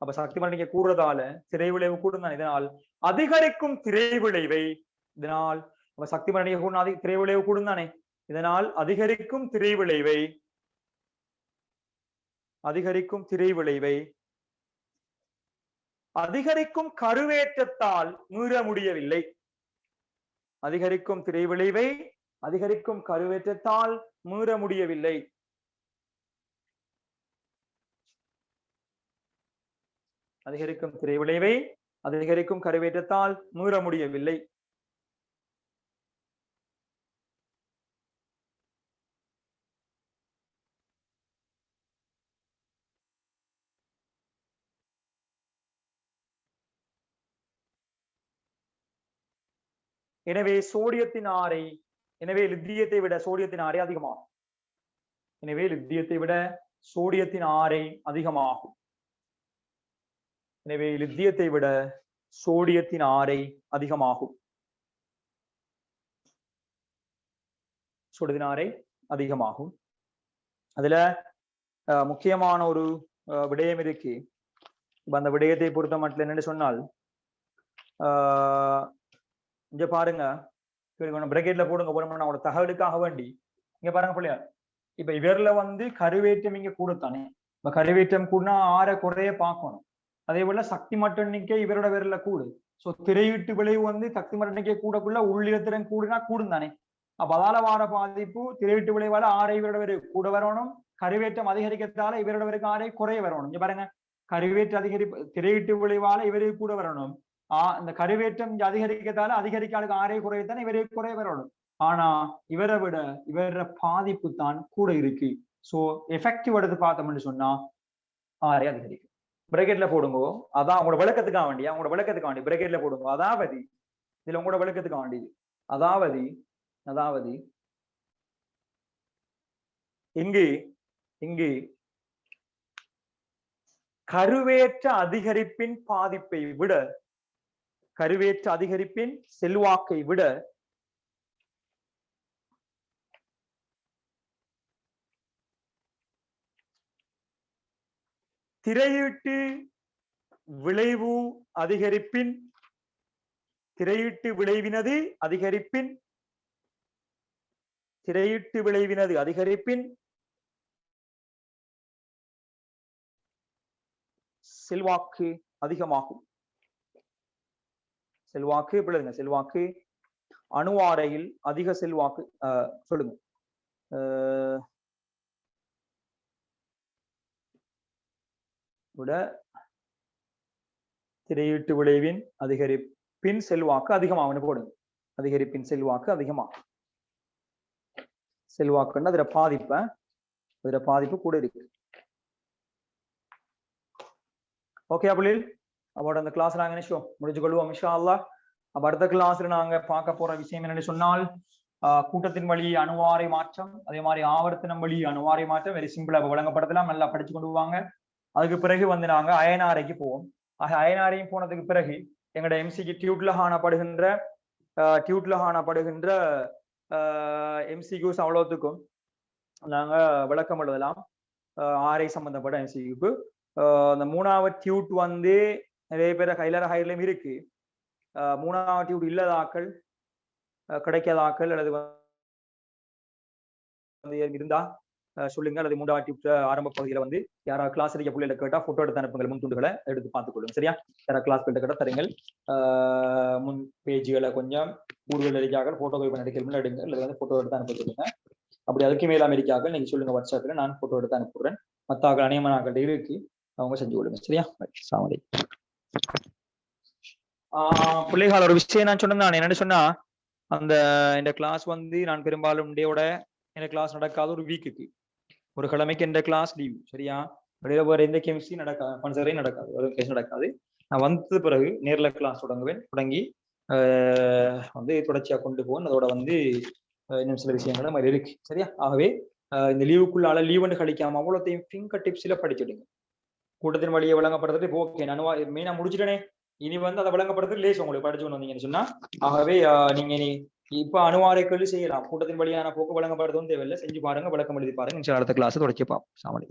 அப்ப சக்தி மட்ட கூடுறதால திரைவிளைவு கூடும். இதனால் அதிகரிக்கும் திரைவிளைவை சக்தி மட்ட திரைவிளைவு கூடும் தானே. இதனால் அதிகரிக்கும் திரைவிளைவை அதிகரிக்கும் கருவேற்றத்தால் மீற முடியவில்லை. அதிகரிக்கும் திரைவிளைவை அதிகரிக்கும் கருவேற்றத்தால் மீற முடியவில்லை. அதிகரிக்கும் திரைவிளைவை அதிகரிக்கும் கருவேற்றத்தால் மீற முடியவில்லை. எனவே லித்தியத்தை விட சோடியத்தின் ஆரை அதிகமாகும். அதுல முக்கியமான ஒரு விடயம் இருக்கு. அந்த விடயத்தை பொறுத்த மட்டும் என்னன்னு சொன்னால் இங்க பாருங்க, பிரேக்கெட்ல போடுங்க. போட தகவலுக்காக வேண்டி இங்க பாருங்க பிள்ளையா. இப்ப இவர்ல கருவேற்றம் இங்க கூடத்தானே. இப்ப கருவேற்றம் கூடனா ஆற குறைய பார்க்கணும். அதே போல சக்தி மட்ட எண்ணிக்கை இவரோட விரல்ல கூடு. சோ திரையீட்டு விளைவு சக்தி மட்ட எண்ணிக்கை கூடக்குள்ள உள்ளிடத்திறன் கூடுனா கூடும் தானே. அப்ப அதால வார பாதிப்பு திரையீட்டு விளைவால ஆரை இவரோட விரை கூட வரணும். கருவேற்றம் அதிகரிக்கிறதால இவரோட வரைக்கு ஆரை குறைய வரணும். இங்க பாருங்க, கருவேற்ற திரையீட்டு விளைவால இவருக்கு கூட வரணும். இந்த கருவேற்றம் அதிகரிக்கிறதால அதிகரிக்காத ஆரை குறையத்தானே இவருக்கு குறைய வரணும். ஆனா இவரை விட இவர பாதிப்பு தான் கூட இருக்கு. சோ எஃபெக்டிவ் எடுத்து பார்த்தோம்னு சொன்னா ஆரை அதிகரிக்கும். பிரேக்கெட்ல போடுங்க. அதான் உங்களோட விளக்கத்துக்காக வேண்டி பிரேக்கெட்ல போடுங்க. அதாவது இதுல உங்களோட விளக்கத்துக்காக வேண்டியது. அதாவது இங்கு கருவேற்ற அதிகரிப்பின் பாதிப்பை விட கருவேற்ற அதிகரிப்பின் செல்வாக்கை விட திரையீட்டு விளைவு அதிகரிப்பின் திரையீட்டு விளைவினது அதிகரிப்பின் செல்வாக்கு அதிகமாகும். செல்வாக்கு அணுவாரையில் அதிக செல்வாக்கு சொல்லுங்க. விட திரையீட்டு விளைவின் அதிகரிப்பின் செல்வாக்கு அதிகமாகும் போடுங்க. அதிகரிப்பின் செல்வாக்கு அதிகமாகும். செல்வாக்குன்னு அதுல பாதிப்பு கூட இருக்கு. ஓகே அபுலில், அப்போட அந்த கிளாஸ் நாங்க நினைச்சோம் முடிச்சு கொள்வோம் இன்ஷா அல்லாஹ். அப்ப அடுத்த கிளாஸ்ல நாங்க பார்க்க போற விஷயம் என்னன்னு சொன்னால் கூட்டத்தின் வழி அணுவாரை மாற்றம், அதே மாதிரி ஆவர்த்தனம் வழி அணுவாரை மாற்றம். வெரி சிம்பிளா வழங்கப்படுத்தலாம், நல்லா படிச்சு கொண்டு வாங்க. அதுக்கு பிறகு நாங்க அயனாரைக்கு போவோம். அயனாரையும் போனதுக்கு பிறகு எங்களோட எம்சிக்கு டியூட்ல காணப்படுகின்ற எம்சிக்யூஸ் அவ்வளவுத்துக்கும் நாங்க விளக்கம் எழுதலாம். ஆரை சம்பந்தப்பட்ட எம்சிக்யூக்கு அந்த மூணாவது டியூட் நிறைய பேர் ஹைலர் ஹைலரும் இருக்கு. 3ஆம் ஆட்டிடியூட் இல்லாத ஆக்கள், கிடைக்காத ஆக்கள் அல்லது இருந்தா சொல்லுங்க. அல்லது 3ஆம் ஆட்டிடியூட் ஆரம்ப பகுதியில வந்து யாராவது கிளாஸ் எடுக்க பிள்ளைகளை கேட்டா போட்டோ எடுத்து அனுப்புங்கள். முன் துண்டுகளை எடுத்து பார்த்துக் கொள்ளுங்க. சரியா? யாராவது கிளாஸ் பிள்ளை கேட்டா தருங்கள். முன் பேஜுகளை கொஞ்சம் கூடுதல் அடிக்காக போட்டோ காப்பி எடுக்க எடுங்க. அல்லது வந்து போட்டோ எடுத்து அனுப்ப சொல்லுங்க. அப்படி அதுக்கு மேல அமெரிக்காக்கள் நீங்க சொல்லுங்க வாட்ஸ்அப்ல, நான் போட்டோ எடுத்து அனுப்புறேன். மற்ற அநியமனாக்கள் இருக்கு, அவங்க செஞ்சு கொடுங்க. சரியா? சாமலை பிள்ளைகள் ஒரு விஷயம் நான் சொன்னேன். நான் என்ன சொன்னா, அந்த இந்த கிளாஸ் வந்து நான் பெரும்பாலும் டேயோட இந்த கிளாஸ் நடக்காது. ஒரு வீக்குக்கு ஒரு கிழமைக்கு இந்த கிளாஸ் லீவ். சரியா? வெளியில போற எந்த கெமிஸ்ட்ரி நடக்காது, பன்சரையும் நடக்காது, ஒரு கேஸ் நடக்காது. நான் வந்தது பிறகு நேர்ல கிளாஸ் தொடங்கி வந்து தொடர்ச்சியா கொண்டு போவேன். அதோட வந்து இன்னும் சில விஷயங்கள் நம்ம இருக்கு. சரியா? ஆகவே இந்த லீவுக்குள்ளால லீவ் கழிக்காம அவ்வளோத்தையும் ஃபிங்கர் டிப்ஸ்ல படிச்சுடுங்க. கூட்டத்தின் வழியை விளங்கப்படுறது ஓகே. நான் மெயினா முடிச்சுட்டேனே, இனி வந்து அதை விளங்கப்படுறது லேஸ் உங்களுக்கு படிச்சு வந்தீங்கன்னு சொன்னா. ஆகவே நீங்க இப்ப அணுவாரைகள் செய்யலாம். கூட்டத்தின் வழியான போக்கு விளங்கப்படுறதும் தேவையில்லை. செஞ்சு பாருங்க, விளக்கம் எழுதி பாருங்க. அடுத்த கிளாஸ் தொடர்ச்சி பார்ப்போம்.